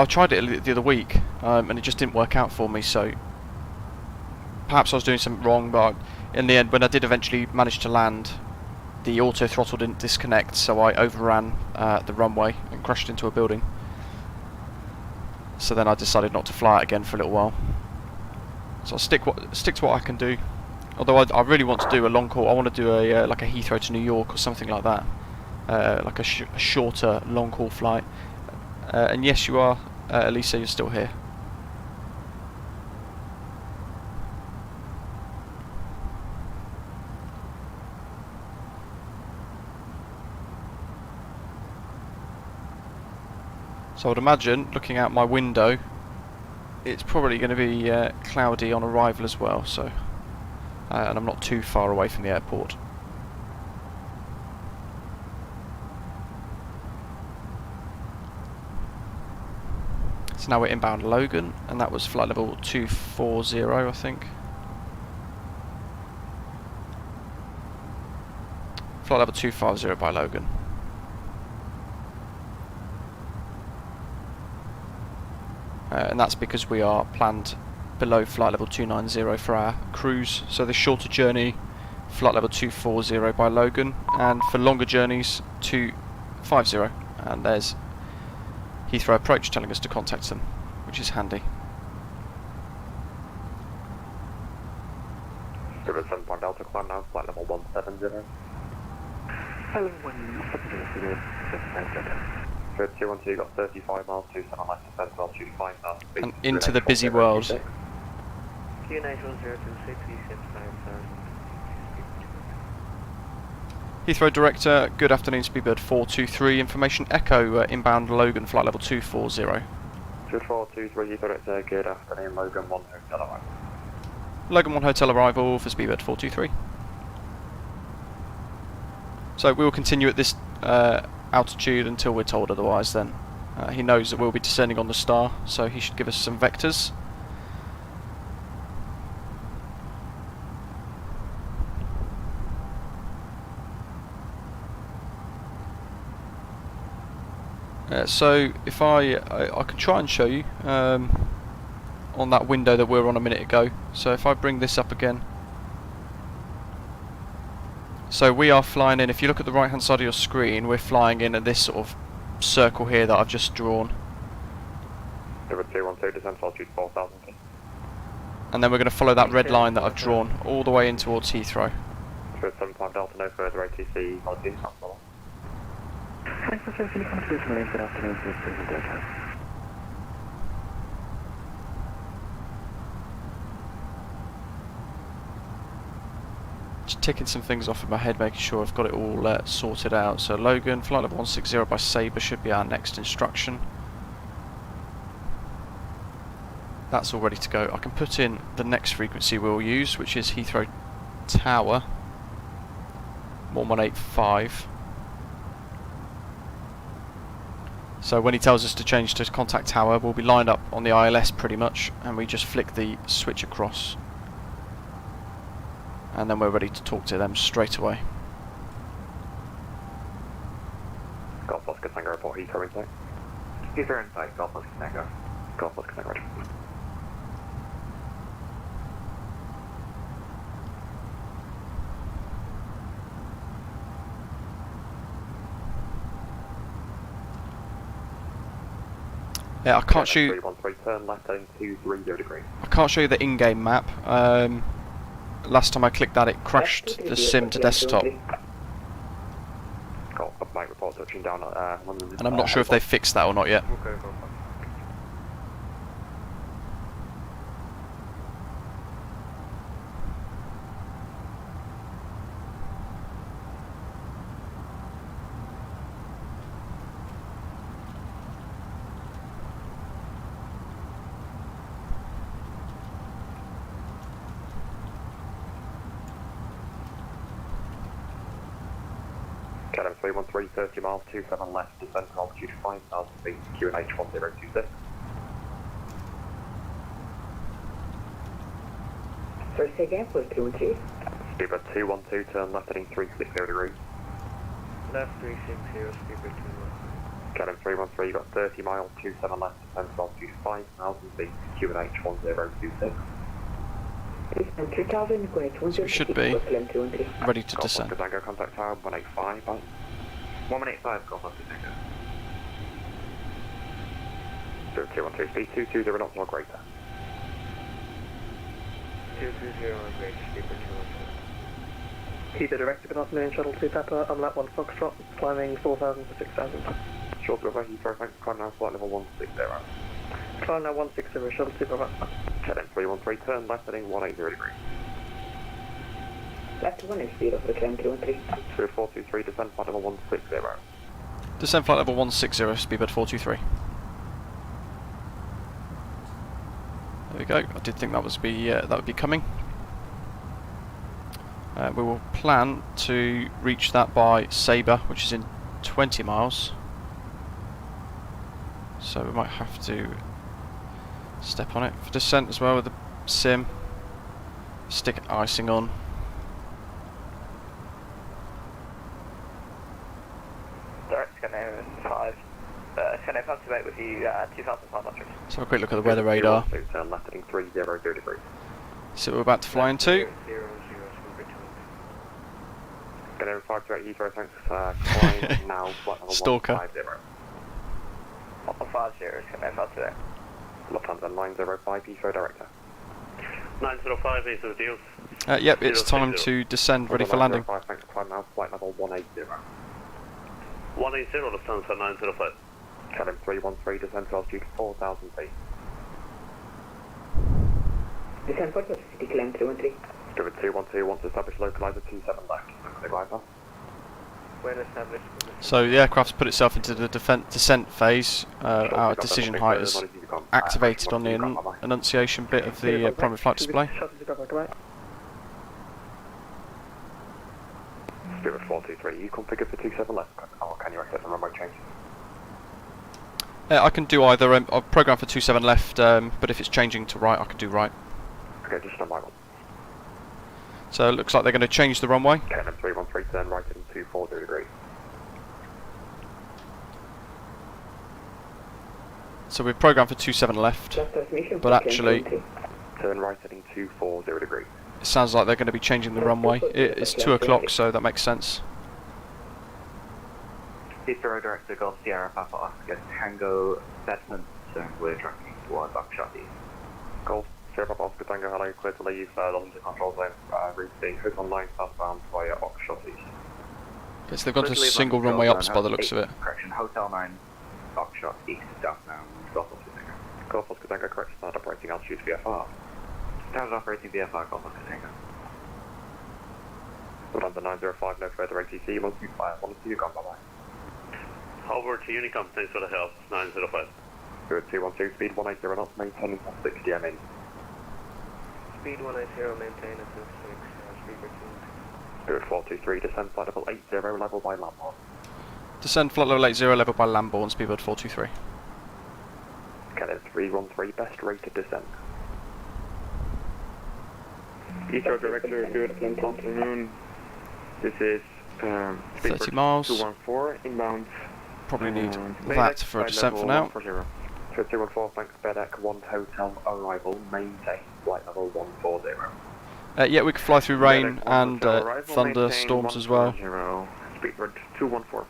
S1: tried it the other week, and it just didn't work out for me, so perhaps I was doing something wrong, but in the end, when I did eventually manage to land, the auto throttle didn't disconnect, so I overran the runway and crashed into a building. So then I decided not to fly it again for a little while. So I'll stick to what I can do. Although I really want to do a long haul. I want to do a like a Heathrow to New York or something like that, like a shorter long haul flight. And yes, you are, Elisa, you're still here. So I would imagine, looking out my window, it's probably going to be cloudy on arrival as well. So, and I'm not too far away from the airport. So now we're inbound Logan, and that was flight level 240, I think. Flight level 250 by Logan. And that's because we are planned below flight level 290 for our cruise. So the shorter journey, flight level 240 by Logan, and for longer journeys, 250. And there's Heathrow approach telling us to contact them, which is handy.
S6: 07 Delta climb now, flight level 170.
S2: Hello, 170.
S6: 212, you got 35 miles, 27 left descent, altitude 5,000 feet.
S1: And into the busy world. Heathrow Director, good afternoon, Speedbird 423, information echo, inbound Logan, flight level 240.
S6: 2423, Heathrow Director, good afternoon, Logan 1 hotel arrival.
S1: Logan 1 hotel arrival for Speedbird 423. So we will continue at this altitude until we're told otherwise then. He knows that we'll be descending on the star, so he should give us some vectors. So if I can try and show you on that window that we were on a minute ago. So if I bring this up again. So we are flying in, if you look at the right hand side of your screen, we're flying in at this sort of circle here that I've just drawn.
S6: 212, descent altitude 4,000 feet.
S1: And then we're going to follow that red line that I've drawn all the way in towards Heathrow.
S6: 75 Delta, no further ATC, quality, cancel.
S2: Thanks for safely coming to this morning. Good afternoon, Speedbird Delta.
S1: Just ticking some things off in my head, making sure I've got it all sorted out. So Logan, flight level 160 by Sabre should be our next instruction. That's all ready to go. I can put in the next frequency we'll use, which is Heathrow Tower 1185. So when he tells us to change to contact tower, we'll be lined up on the ILS pretty much, and we just flick the switch across. And then we're ready to talk to them straight away.
S6: Heathrow in sight.
S2: Heathrow in sight, Golf Oscar Tango.
S6: Golf Oscar Tango, roger.
S1: Yeah, I can't show you.
S6: 313, turn left heading 230 degrees.
S1: I can't show you the in-game map. Last time I clicked that, it crashed the sim to desktop,
S6: Got a mic report touching down at London.
S1: and I'm not sure if they fixed that or not yet.
S6: Okay, go. KLM 313, 30 miles, 27 left, descent altitude 5,000 feet, QNH 1026.
S2: Sorry, say again, for 212.
S6: Speedbird 212, turn left heading 360 degrees.
S4: Left 360, Speedbird 213.
S6: KLM 313, you got 30 miles, 27 left, descent altitude 5,000 feet, QNH 1026.
S2: And 3000,
S1: So we should be ready to descend.
S6: Golf Tango, contact tower 185, bye.
S2: 1185, Golf Oscar Tango.
S6: 212, speed 220 knots or greater.
S4: 220 or greater, Speedbird 213.
S2: Keep the director, good afternoon, Shuttle 2 Pepper, on lap 1 Foxtrot, climbing 4000 to 6000.
S6: Short river, Heathrow, thanks, climb now, flight level 160.
S2: Climb now 160, Shuttle 2 Pepper.
S6: KLM 313, turn left heading 180 degrees.
S2: Left 1 is speed of the KLM 213.
S6: 423, descent flight level 160.
S1: Descend flight level 160, Speedbird 423. There we go. I did think that would be coming. We will plan to reach that by Sabre, which is in 20 miles. So we might have to step on it for descent as well with the sim. Stick icing on.
S5: Direct Scanner 5. Scanner 5 to 8 with you, 2,500.
S1: Let's have a quick look at the weather radar.
S6: Turn left heading 300 degrees.
S1: See what we're about to fly into.
S4: 0,
S6: KLM 528, Heathrow, thanks, climb now, flight level
S1: Stalker.
S6: 150.
S5: 150, Scanner 5 to 8.
S6: Lufthansa 905, Heathrow, director.
S5: 905, is the deals.
S1: Yep, it's time to descend, ready for landing.
S6: 905, thanks, climb now, flight level 180.
S5: 180, Lufthansa 905.
S6: KLM 313, descent altitude 4,000 feet.
S2: Descent for City KLM 313.
S6: Driven 212, wants to establish localizer 27 left. Localizer.
S4: well established.
S1: So the aircraft's put itself into the descent phase. Our decision height is activated on the enunciation bit of the primary flight display.
S6: Spirit 423, you configured for 27 left, or can you accept the remote change?
S1: I can do either. I've programmed for 27 left, but if it's changing to right, I can do right.
S6: Okay, just stand by one.
S1: So it looks like they're going to change the runway.
S6: KLM 313, turn right in 240 degrees.
S1: So we've programmed for 27 left, but actually
S6: turn right heading 240 degrees.
S1: It sounds like they're going to be changing the runway. It's 2 o'clock, so that makes sense.
S2: Heathrow Director Golf Sierra Papa Oscar Tango Settlement, so we're tracking towards Buckshot East.
S6: Golf Sierra Papa Oscar Tango, hello, clear to leave London Control Zone, route being Hotel 9 southbound via Oxshot East.
S1: Yes, they've gone to single runway ops by the looks of it.
S2: Correction, Hotel 9 Oxshot East, southbound Golf Oscar Tango.
S6: Golf Oscar Tango, correct, start operating altitude VFR.
S2: Standard operating VFR Golf Oscar Tango.
S6: London 905, no further ATC, 125, 1 gone, bye bye.
S5: Over to Unicom, thanks for the help, 905.
S6: Good, 212, speed 180 knots, maintain 60 MN.
S4: Speed 180, maintain at 6, Speedbird 2.
S6: Good, 423, descend flight level 80, level by Lamborn.
S1: Descend flight level 80, level by Lamborn, Speedbird 423.
S6: KLM 313, best rated descent.
S3: Heathrow Director, good afternoon. This is Speedbird
S1: 30 miles.
S3: 214, inbound
S1: probably need that for a descent for now.
S3: 3214, thanks, Bedeck 1 Hotel arrival, maintain flight level 140.
S1: Yeah, we can fly through rain
S3: Bedeck,
S1: and
S3: arrival,
S1: thunderstorms as well.
S3: Speedbird 214.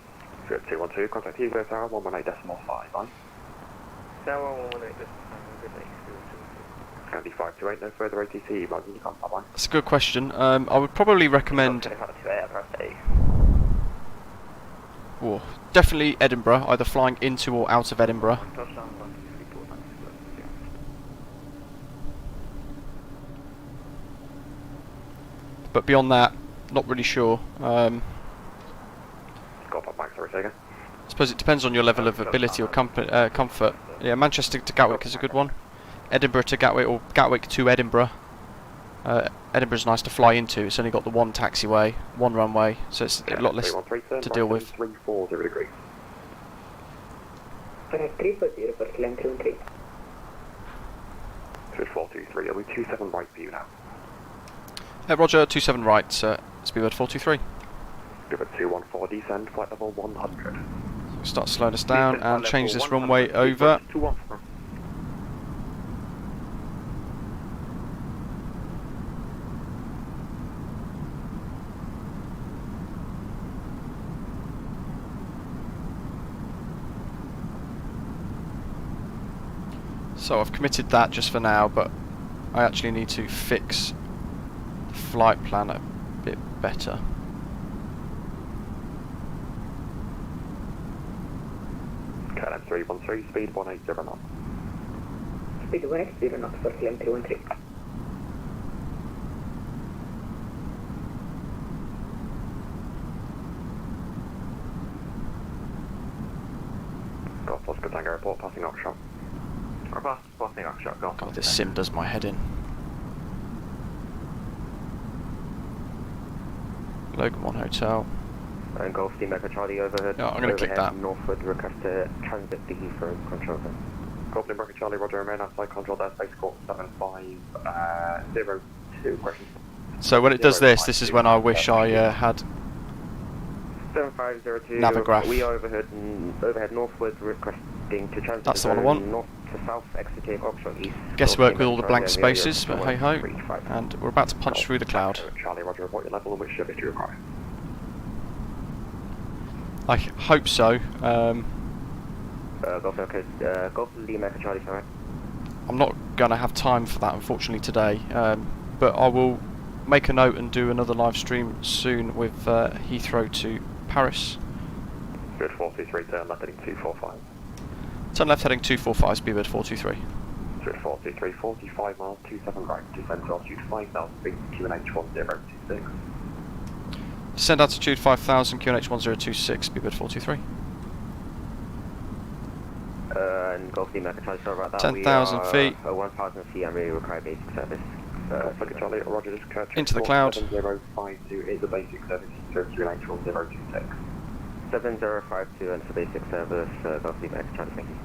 S3: 3212, contact Heathrow Tower 118.5, bye.
S5: Tower 118.5, good day.
S3: Candy 528, no further ATC, email, you can't, bye-bye.
S1: That's a good question. I would probably recommend definitely Edinburgh, either flying into or out of Edinburgh. But beyond that, not really sure. I suppose it depends on your level of ability or comfort. Yeah, Manchester to Gatwick is a good one. Edinburgh to Gatwick, or Gatwick to Edinburgh. Edinburgh's nice to fly into. It's only got the one taxiway, one runway, so it's a lot less to deal with.
S3: 340 degrees.
S2: 340 for climb 313.
S3: 423, are we 27 right for you now?
S1: Roger, 27 right, Speedbird 423.
S3: Speedbird 214, descend, flight level 100.
S1: So start slowing us down and change this runway over.
S3: 214.
S1: So I've committed that just for now, but I actually need to fix the flight plan a bit better.
S3: KLM 313, speed 180 knots.
S2: Speed 180 knots for climb 313.
S3: Golf Oscar Tango Airport, passing offshore.
S1: God, this sim does my head in. Logan 1 Hotel.
S4: And Golf Team Echo Charlie overhead.
S1: No, I'm going to click that.
S4: Northwood, request to transit the Heathrow control center.
S3: Golf Team Echo Charlie, Roger, remain outside control airspace, course 7502, question.
S1: So when it does this, this is when I wish I had
S4: 7502,
S1: Navigraph.
S4: we are overhead northward, requesting to transit
S1: That's the one I want.
S4: north to south, exiting Oxford East.
S1: Guesswork with all the blank spaces, but hey ho. And we're about to punch through the cloud.
S3: Charlie, Roger, report your level and which service you require.
S1: I hope so.
S4: Golf Lima Echo Charlie, sorry.
S1: I'm not going to have time for that, unfortunately, today. But I will make a note and do another live stream soon with Heathrow to Paris.
S3: Good 423, turn left heading 245.
S1: Turn left heading 245, Speedbird 423.
S3: Good 423, 45 miles, 27 right, descend to altitude 5,000 feet, QNH 1026.
S1: Descend altitude 5,000, QNH 1026, Speedbird 423.
S4: And Golf Team Echo Charlie, sorry about that.
S1: 10,000 feet.
S4: 1,000 feet and we require basic service.
S3: Charlie, Roger, just catch
S1: into the cloud.
S3: 7052 is the basic service, QNH 1026.
S4: 7052 and for basic service, Golf Team Echo Charlie, thank you.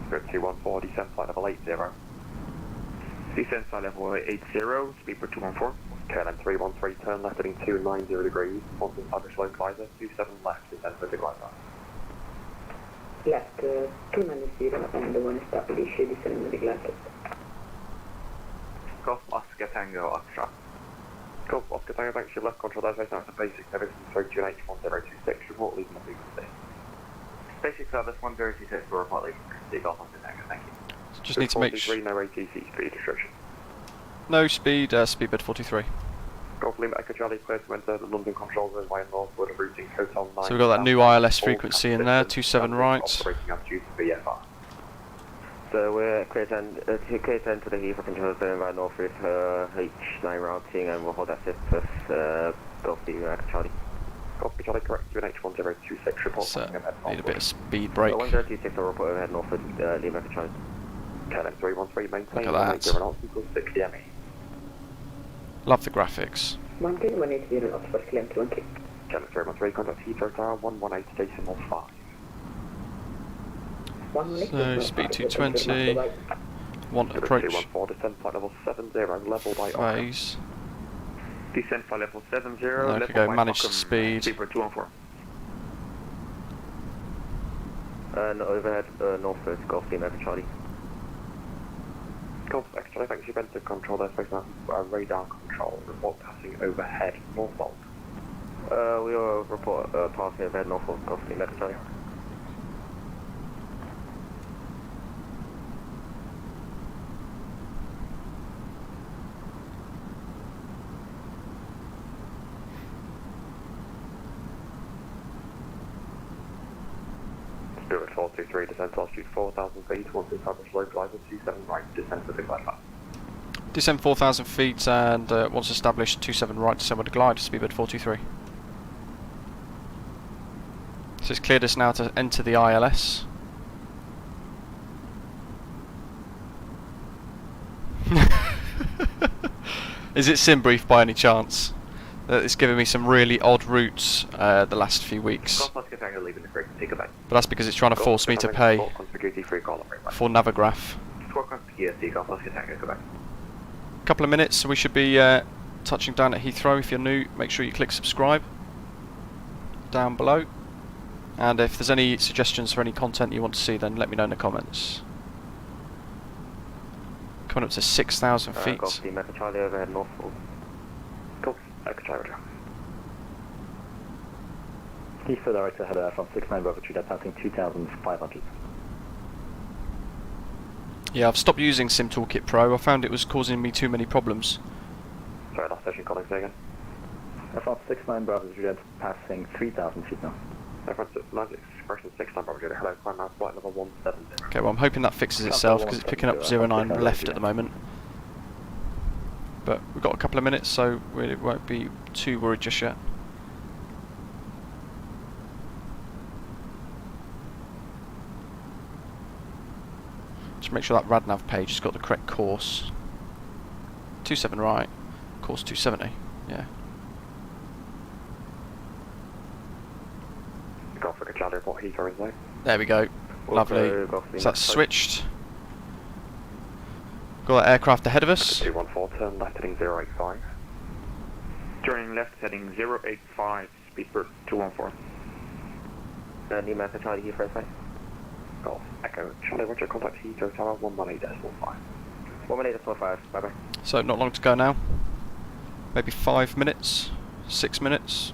S3: Good 214, descend flight level 80. Descend flight level 80, Speedbird 214. KLM 313, turn left heading 290 degrees, onto Irish low glider, 27 left, descend for the glider.
S2: Left 290 and 1 established, descend with the glider.
S3: Golf Oscar Tango Oxtra. Golf Oscar Tango, thanks for your left control airspace, now it's a basic service, QNH 1026, report leaving the frequency.
S5: Basic service 1026, we're report leaving frequency, Golf Oscar Tango, thank you.
S1: Just need to make sure.
S3: No ATC speed restriction.
S1: No speed, Speedbird 43.
S3: Golf Lima Echo Charlie, clear to enter the London control zone via northward routing Hotel 9.
S1: So we've got that new ILS frequency in there, 27 right.
S3: Operating altitude VFR.
S4: So we're clear to enter the Heathrow control zone via north route H9 routing and we'll hold that fifth with Golf Lima Echo Charlie.
S3: Golf Charlie, correct, QNH 1026, report.
S1: So, need a bit of speed break.
S4: 1026, I'll report overhead northward Lima Echo Charlie.
S3: KLM 313, maintain.
S1: Look at that.
S3: 60 ME.
S1: Love the graphics.
S2: 180 knots for climb 20.
S3: KLM 313, contact Heathrow Tower 118.5.
S1: So, speed 220. Want approach
S3: 214, descend flight level 70, level by
S1: phase.
S5: Descend flight level 70,
S1: There we
S5: level
S1: go,
S5: by
S1: manage
S5: Ockham,
S1: speed.
S5: Speedbird 214.
S4: And overhead, northwest, Golf Team Echo Charlie.
S3: Golf X-Charlie, thanks. You've been to control there, space now. Radar control, report passing overhead, northbound.
S4: We will report passing overhead, northwest, Golf Team Echo Charlie.
S3: Spirit 423, descent to altitude 4,000 feet, once established localizer 27 right, descent with the glide path.
S1: Descend 4,000 feet and once established 27 right, descend with a glide, Speedbird 423. So it's cleared us now to enter the ILS. Is it sim brief by any chance? It's given me some really odd routes the last few weeks. But that's because it's trying to force me to pay for Navigraph. Couple of minutes, so we should be touching down at Heathrow. If you're new, make sure you click subscribe down below. And if there's any suggestions for any content you want to see, then let me know in the comments. Coming up to 6,000 feet.
S4: Golf Team Echo Charlie overhead, northwest.
S3: Echo Charlie.
S12: Heathrow director header from 69 Bravo 2, passing 2,500.
S1: Yeah, I've stopped using Sim Toolkit Pro. I found it was causing me too many problems.
S3: Sorry, last session calling, say again.
S12: From 69 Bravo 2, passing 3,000 feet now.
S3: Expression 69 Bravo 2, hello, climb out, flight level 170.
S1: Okay, well I'm hoping that fixes itself because it's picking up 09 left at the moment. But we've got a couple of minutes, so we won't be too worried just yet. Just make sure that RadNav page has got the correct course. 27 right, course 270, yeah.
S3: Golf Echo Charlie, report Heathrow inside.
S1: There we go, lovely. So that's switched. Got that aircraft ahead of us.
S3: 214, turn left heading 085.
S6: Turning left heading 085, Speedbird 214.
S4: Nima Echo Charlie, Heathrow inside.
S3: Golf Echo Charlie, Roger, contact Heathrow Tower 118.5.
S4: 118.5, bye bye.
S1: So not long to go now. Maybe 5 minutes, 6 minutes.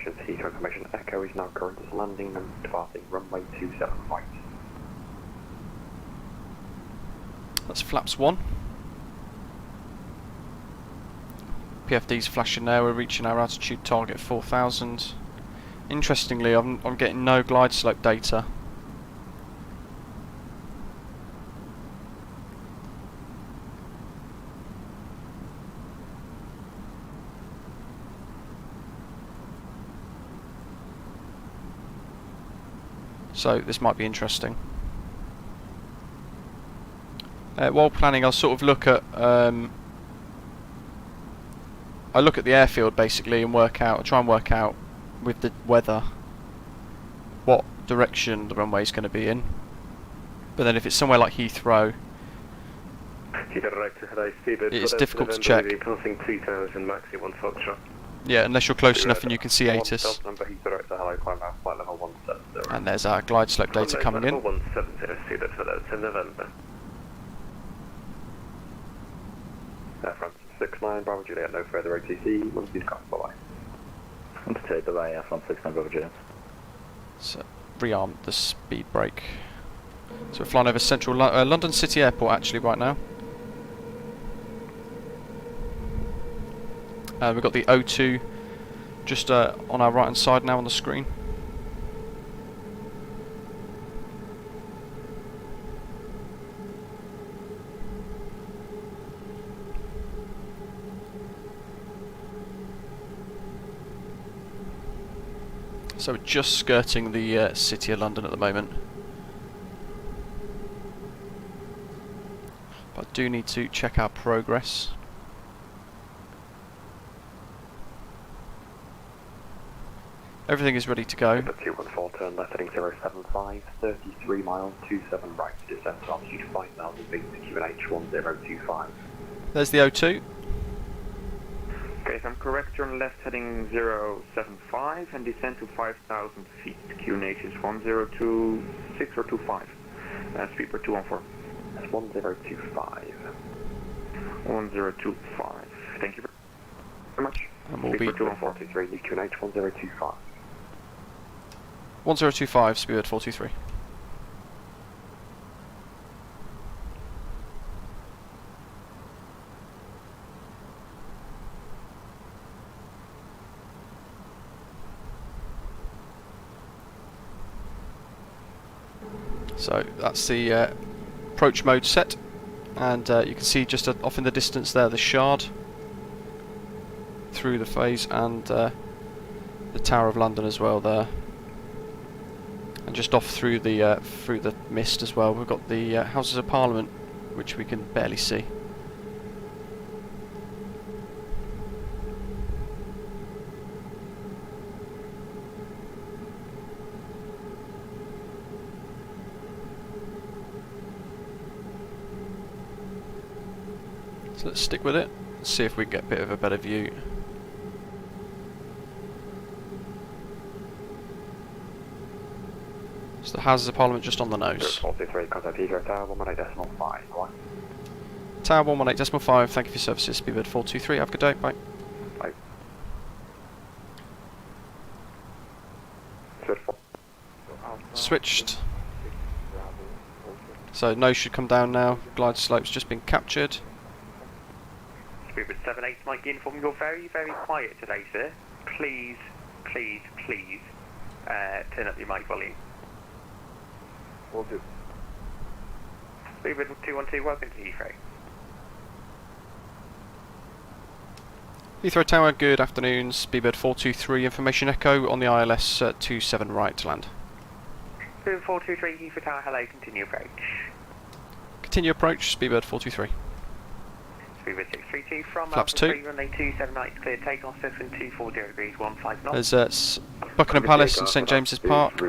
S3: Stations Heathrow information, Echo is now currently landing and departing runway 27 right.
S1: That's flaps 1. PFD's flashing there, we're reaching our altitude target 4,000. Interestingly, I'm getting no glide slope data. So this might be interesting. While planning, I'll sort of look at I look at the airfield basically and try and work out with the weather what direction the runway is going to be in. But then if it's somewhere like Heathrow, it's difficult to check.
S6: Passing 2,000, maxi 1 Foxtrot.
S1: Yeah, unless you're close enough and you can see ATIS. And there's our glide slope data coming in.
S6: 170, November.
S3: France 69 Bravo Juliet, no further OTC, once these cars, bye-bye.
S12: Want to take delay, France 69 Bravo Juliet.
S1: So, rearm the speed brake. So we're flying over central London City Airport actually right now. We've got the O2 just on our right hand side now on the screen. So we're just skirting the City of London at the moment. But I do need to check our progress. Everything is ready to go.
S3: 214, turn left heading 075, 33 miles, 27 right, descent altitude 5,000 feet, QNH 1025.
S1: There's the O2.
S3: Okay, if I'm correct, turn left heading 075 and descend to 5,000 feet. QNH is 1026 or 25. Speedbird 214. That's 1025. 1025. Thank you very much.
S1: And we'll be
S3: Speedbird 21423, QNH 1025.
S1: 1025, Speedbird 423. So that's the approach mode set, and you can see just off in the distance there the Shard through the phase, and the Tower of London as well there, and just off through the mist as well we've got the Houses of Parliament, which we can barely see. So let's stick with it, see if we can get a bit of a better view. So the Houses of Parliament just on the nose.
S3: 423, contact Heathrow Tower 118.5.
S1: Tower 118.5, thank you for your services. Speedbird 423, have a good day, bye.
S3: Bye.
S1: Switched. So nose should come down now, glide slope's just been captured.
S5: Speedbird 78, Mike, inform you're very, very quiet today, sir. Please, please, please, turn up your mic volume.
S3: Will do.
S5: Speedbird 212, welcome to Heathrow.
S1: Heathrow Tower, good afternoon. Speedbird 423, information echo on the ILS 27 right to land.
S5: Speedbird 423, Heathrow Tower, hello, continue approach.
S1: Continue approach, Speedbird 423.
S5: Speedbird 632 from
S1: Flaps
S5: Alpha
S1: 2.
S5: 3, runway 27 right, clear takeoff, Cessna 240 degrees, 15 knots.
S1: There's Buckingham Palace and St James's Park.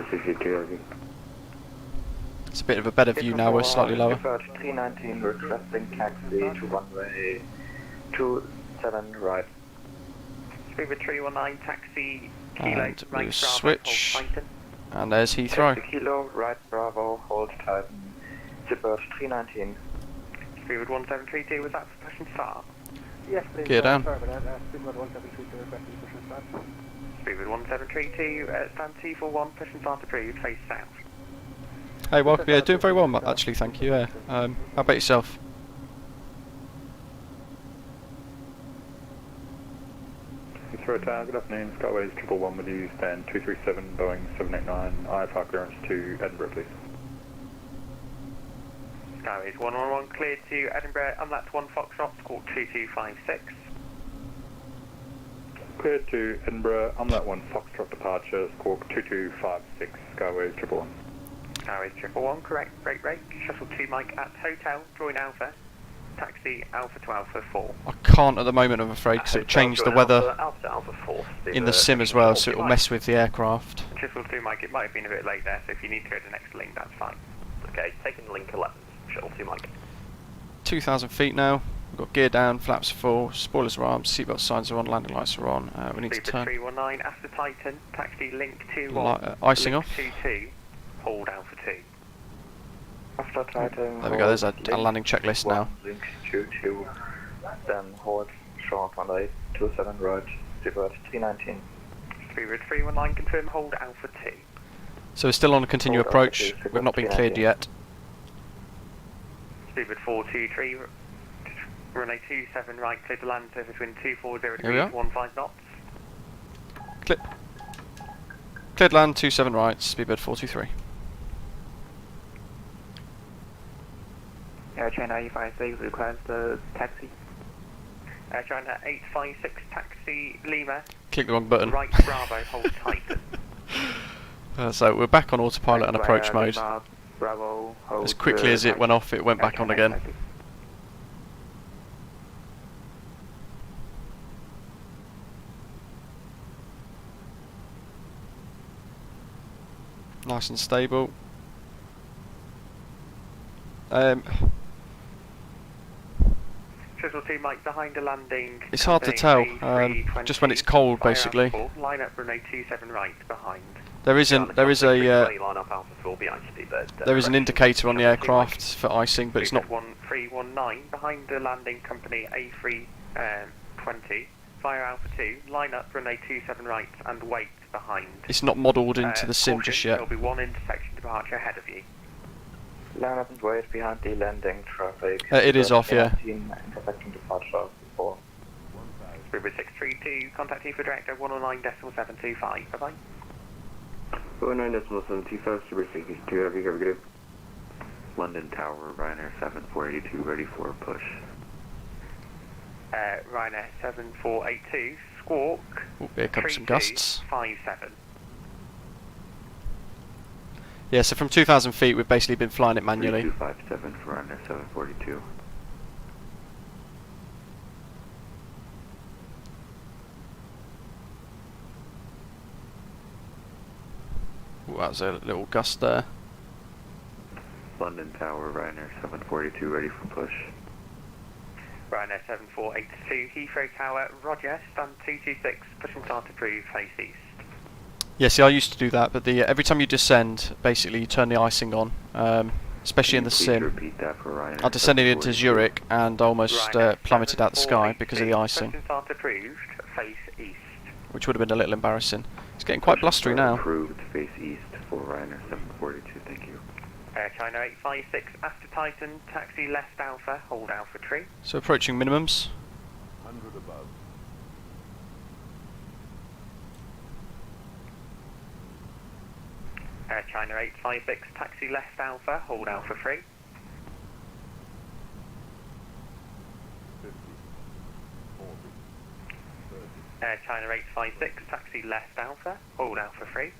S1: It's a bit of a better view now, we're slightly lower.
S2: Speedbird 319 requesting taxi to runway 27 right.
S5: Speedbird 319, taxi, Kilo,
S1: And
S5: right,
S1: we'll
S5: Bravo,
S1: switch.
S5: hold Titan.
S1: And there's Heathrow.
S2: Taxi Kilo, right Bravo, hold Titan. Speedbird 319.
S5: Speedbird 1732, was that for push and start?
S7: Yes, please.
S1: Gear down.
S7: Sorry about that. Speedbird 1732 requesting push and start.
S5: Speedbird 1732, stand 241, push and start approved, face south.
S1: Hey, welcome. Yeah, doing very well, actually, thank you. Yeah. How about yourself?
S13: Heathrow Tower, good afternoon. Skyways 111 with you, stand 237, Boeing 789, IFR clearance to Edinburgh, please.
S5: Skyways 111, cleared to Edinburgh, that's 1 Foxtrot, squawk 2256.
S13: Cleared to Edinburgh, that 1 Foxtrot departure, squawk 2256, Skyways 111.
S5: Skyways 111, correct, break, shuttle 2 Mike at Hotel, join Alpha, taxi Alpha to Alpha 4.
S1: I can't at the moment, I'm afraid, because it'll change the weather
S3: Alpha 4.
S1: in the sim as well, so it'll mess with the aircraft.
S5: Shuttle 2 Mike, it might have been a bit late there, so if you need to go to the next link, that's fine.
S3: Okay, taking link 11, shuttle 2 Mike.
S1: 2,000 feet now. We've got gear down, flaps full, spoilers are armed, seatbelt signs are on, landing lights are on. We need to turn.
S5: 319, after Titan, taxi link 21.
S1: Icing
S5: link
S1: off.
S5: 22, hold Alpha 2.
S2: After Titan,
S1: There we go, there's a landing checklist now.
S2: Link 22, then hold short runway 27 right, Speedbird 319.
S5: Speedbird 319, confirm hold Alpha 2.
S1: So we're still on a continue
S2: Hold
S1: approach,
S2: Alpha 2,
S1: we've not been cleared
S2: 319.
S1: yet.
S5: Speedbird 423, runway 27 right, clear to land surface wind 240
S1: Here we are.
S5: degrees, 15 knots.
S1: Cleared land, 27 right, Speedbird 423.
S2: Air China 856 request taxi.
S5: Air China 856, taxi Lima,
S1: Click the wrong button.
S5: right Bravo, hold Titan.
S1: So we're back on autopilot and approach mode.
S2: Bravo, hold
S1: As quickly as it went off, it went back on again. Nice and stable.
S5: Triple 2 Mike behind the landing.
S1: It's hard to tell, just when it's cold, basically.
S5: Line up runway 27 right behind.
S1: There is an indicator on the aircraft for icing, but it's not.
S5: 1319 behind the landing company A320. Fire Alpha 2. Line up runway 27 right and wait behind.
S1: It's not modelled into the sim just yet.
S5: There'll be one intersection departure ahead of you.
S2: Line up and wait behind the landing traffic.
S1: It is off, yeah.
S2: Intersection departure before.
S5: Speedbird 632, contact you for director 109.725. Bye bye.
S3: 109.725, Speedbird 632, have a good London Tower, Ryanair 7482, ready for push.
S5: Ryanair 7482, squawk.
S1: Oh, here comes some gusts.
S5: 57.
S1: Yeah, so from 2,000 feet we've basically been flying it manually.
S3: 3257 for Ryanair 742.
S1: Ooh, that was a little gust there.
S3: London Tower, Ryanair 742, ready for push.
S5: Ryanair 7482, Heathrow Tower, Roger, stand 226, pushing start approved, face east.
S1: Yeah, see, I used to do that, but every time you descend, basically you turn the icing on, especially in the sim. I descended into Zurich and almost plummeted out the sky because of the icing,
S5: Start approved, face east.
S1: which would have been a little embarrassing. It's getting quite blustery now.
S3: Approved, face east for Ryanair 742, thank you.
S5: China 856, after Titan, taxi left Alpha, hold Alpha tree.
S1: So approaching minimums.
S14: 100 above.
S5: China 856, taxi left Alpha, hold Alpha 3.
S14: 50, 40, 30,
S5: China 856, taxi left Alpha, hold Alpha 3.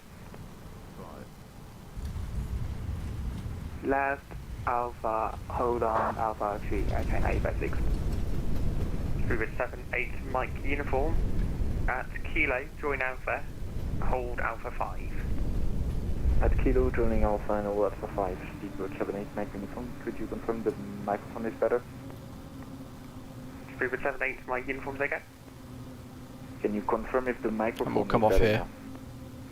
S14: 5.
S2: Left Alpha, hold on Alpha 3, China 856.
S5: Speedbird 78 Mike uniform, at Kilo, join Alpha, hold Alpha 5.
S12: At Kilo, joining Alpha and hold Alpha 5, Speedbird 78 Mike uniform, could you confirm the microphone is better?
S5: Speedbird 78 Mike uniform, again.
S12: Can you confirm if the microphone
S1: And we'll come
S12: is
S1: off
S12: better
S1: here.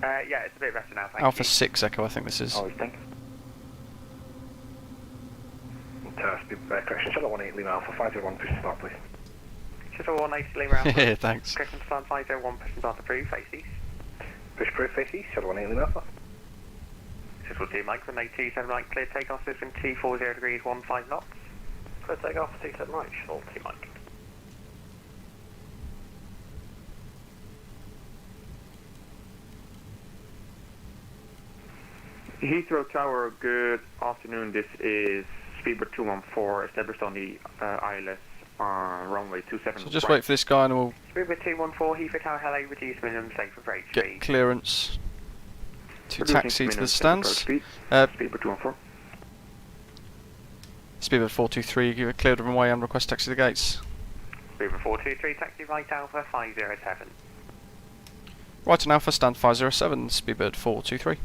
S12: now?
S5: Yeah, it's a bit better now, thank
S1: Alpha
S5: you.
S1: 6 Echo, I think this is.
S12: Oh, thank you.
S11: Speedbird correction, Shuttle 18 Lima Alpha 501, push start please.
S5: Shuttle 180 Lima Alpha.
S1: Yeah, thanks.
S5: Correction stand 501, push start approved, face east.
S11: Push approved, face east, Shuttle 18 Lima Alpha.
S5: Shuttle 2 Mike, runway 27 right, clear takeoff, system 240 degrees, 15 knots. Clear takeoff, 27 right, Shuttle 2 Mike.
S3: Heathrow Tower, good afternoon. This is Speedbird 214, established on the ILS runway 27.
S1: So just wait for this guy and we'll
S5: Speedbird 214, Heathrow Tower, hello, reduce minimum safe approach
S1: get
S5: speed.
S1: clearance to taxi to the stands.
S3: Speedbird 214.
S1: Speedbird 423, give a cleared runway and request taxi to the gates.
S5: Speedbird 423, taxi right Alpha 507.
S1: Right on Alpha, stand 507, Speedbird 423.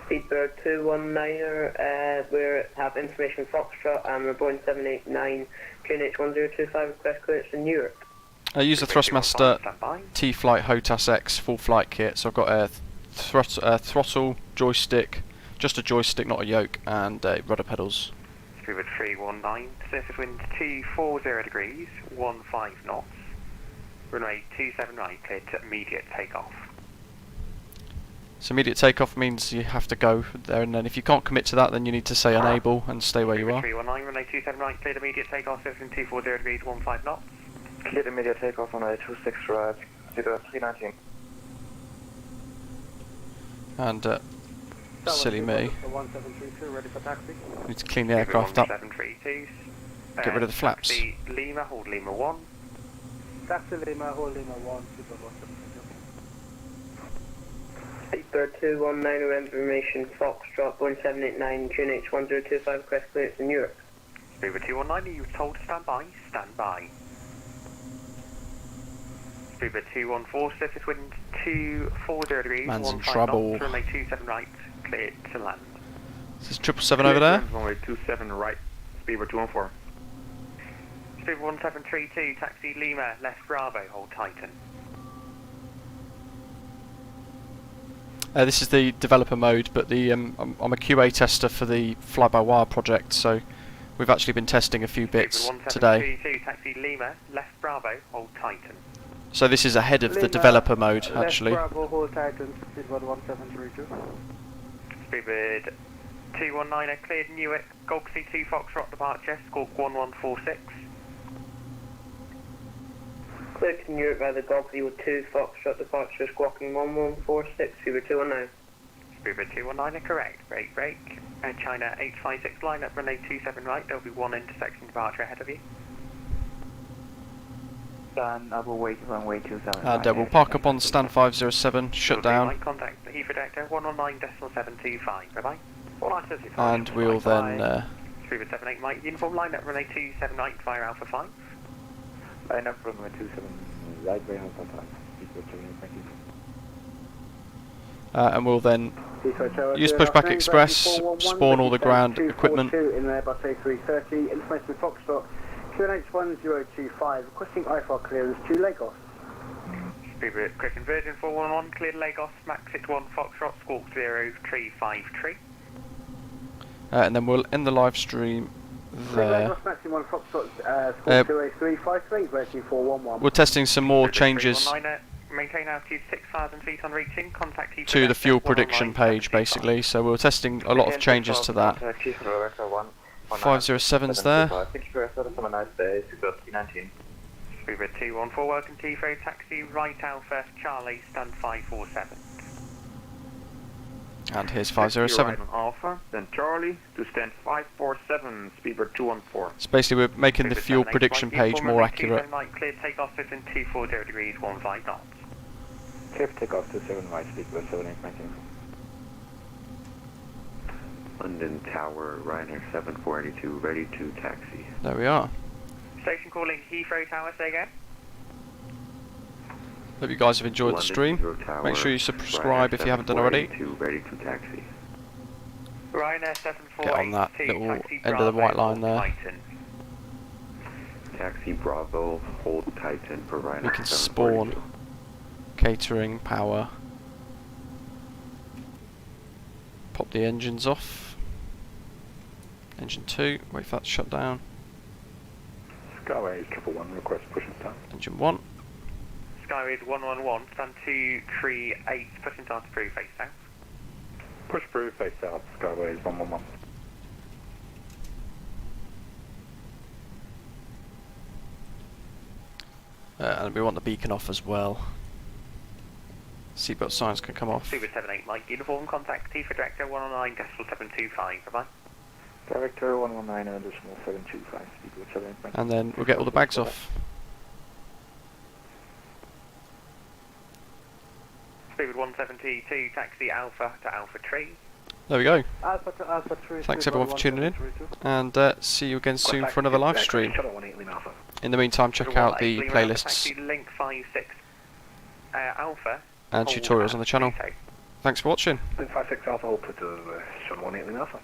S2: Speedbird 219er, we have information Foxtrot and we're Boeing 789, QNH 1025, request clearance in Europe.
S1: I use the Thrustmaster T-Flight HOTAS X full flight kit, so I've got a throttle, joystick, just a joystick, not a yoke, and rudder pedals.
S5: Speedbird 319, surface wind 240 degrees, 15 knots. Runway 27 right, cleared to immediate takeoff.
S1: So immediate takeoff means you have to go there, and then if you can't commit to that, then you need to say enable and stay where you are.
S5: 319, runway 27 right, cleared immediate takeoff, surface 240 degrees, 15 knots.
S2: Cleared immediate takeoff on a 26 right, Speedbird 319.
S1: And silly me,
S11: 1732, ready for taxi.
S1: need to clean the aircraft up,
S5: 1732,
S1: get rid of the flaps.
S5: Taxi Lima, hold Lima 1.
S11: Taxi Lima, hold Lima 1, Speedbird 172.
S2: Speedbird 219er, information Foxtrot, Boeing 789, QNH 1025, request clearance in Europe.
S5: Speedbird 219, you were told to stand by, stand by. Speedbird 214, surface wind 240 degrees,
S1: Man's in
S5: 15
S1: trouble.
S5: knots, runway 27 right, cleared to land.
S1: This is 777 over there.
S3: Runway 27 right, Speedbird 214.
S5: Speedbird 1732, taxi Lima, left Bravo, hold Titan.
S1: This is the developer mode, but the I'm a QA tester for the Flybywire project, so we've actually been testing a few bits today.
S5: Taxi Lima, left Bravo, hold Titan.
S1: So this is ahead of the developer mode, actually.
S7: Left Bravo, hold Titan, Speedbird 1732.
S5: Speedbird 219, cleared Newark, Golf C2 Foxtrot departure, squawk 1146.
S2: Cleared to Newark by the Golf Eagle 2 Foxtrot departure, squawking 1146, Speedbird 219.
S5: Speedbird 219 correct, brake. China 856 line up runway 27 right, there'll be one intersection departure ahead of you.
S12: Stand up away to runway 27.
S1: And we'll park up on stand 507, shut down.
S5: Contact the Heathrow Director 119.725, bye bye.
S1: And we'll then...
S5: Speedbird 78 Mike, uniform line up runway 27 right, fire Alpha 5.
S12: Line up runway 27 right, by Alpha 5. Speedbird 78, thank you.
S1: And we'll then use Pushback Express, spawn all the ground equipment.
S7: In Airbus A330, information Foxtrot, QNH1025, requesting IFR clearance to Lagos.
S5: Speedbird Cricket Virgin 411, cleared Lagos, max 61 Foxtrot, squawk 0353.
S1: And then we'll end the live stream there.
S7: Lagos, max 61 Foxtrot, squawk 0353, Virgin 411.
S1: We're testing some more changes
S5: Maintain altitude 6,000 feet on reaching, contact Heathrow
S1: to the fuel prediction page, basically, so we're testing a lot of changes to that. 507's there.
S3: Thank you for have a nice day, Speedbird 319.
S5: Speedbird 214, welcome to Heathrow, taxi right Alpha, Charlie, stand 547.
S1: And here's 507.
S3: Right on Alpha, then Charlie, to stand 547, Speedbird 214.
S1: So basically we're making the fuel prediction page more accurate.
S5: Clear takeoff within 240 degrees, 15 knots.
S12: Clear takeoff to 7 right, Speedbird 78, thank you.
S15: London Tower, Ryanair 7482, ready to taxi.
S1: There we are.
S5: Station calling Heathrow Tower, say again.
S1: Hope you guys have enjoyed the stream. Make sure you subscribe if you haven't done already.
S15: Ready to taxi.
S5: Ryanair 748.
S1: Get on that little end of the white line there.
S5: Titan.
S15: Taxi Bravo, hold Titan for Ryanair.
S1: We can spawn catering, power. Pop the engines off. Engine 2, wait for that to shut down.
S13: Skyways 111, request pushing start.
S1: Engine 1.
S5: Skyways 111, stand 238, pushing start to through face south.
S13: Push through face south, Skyways 111.
S1: And we want the beacon off as well. Seatbelt signs can come off.
S5: Speedbird 78 Mike, uniform contact Heathrow Director 119.725, bye-bye.
S12: Director 119.725, Speedbird 78.
S1: And then we'll get all the bags off.
S5: Speedbird 172, taxi Alpha to Alpha 3.
S1: There we go.
S7: Alpha to Alpha 3.
S1: Thanks everyone for tuning in, and see you again soon for another live stream. In the meantime, check out the playlists
S5: Link 56 Alpha
S1: and tutorials on the channel. Thanks for watching.
S11: Link 56 Alpha, hold to Sean 18 Alpha.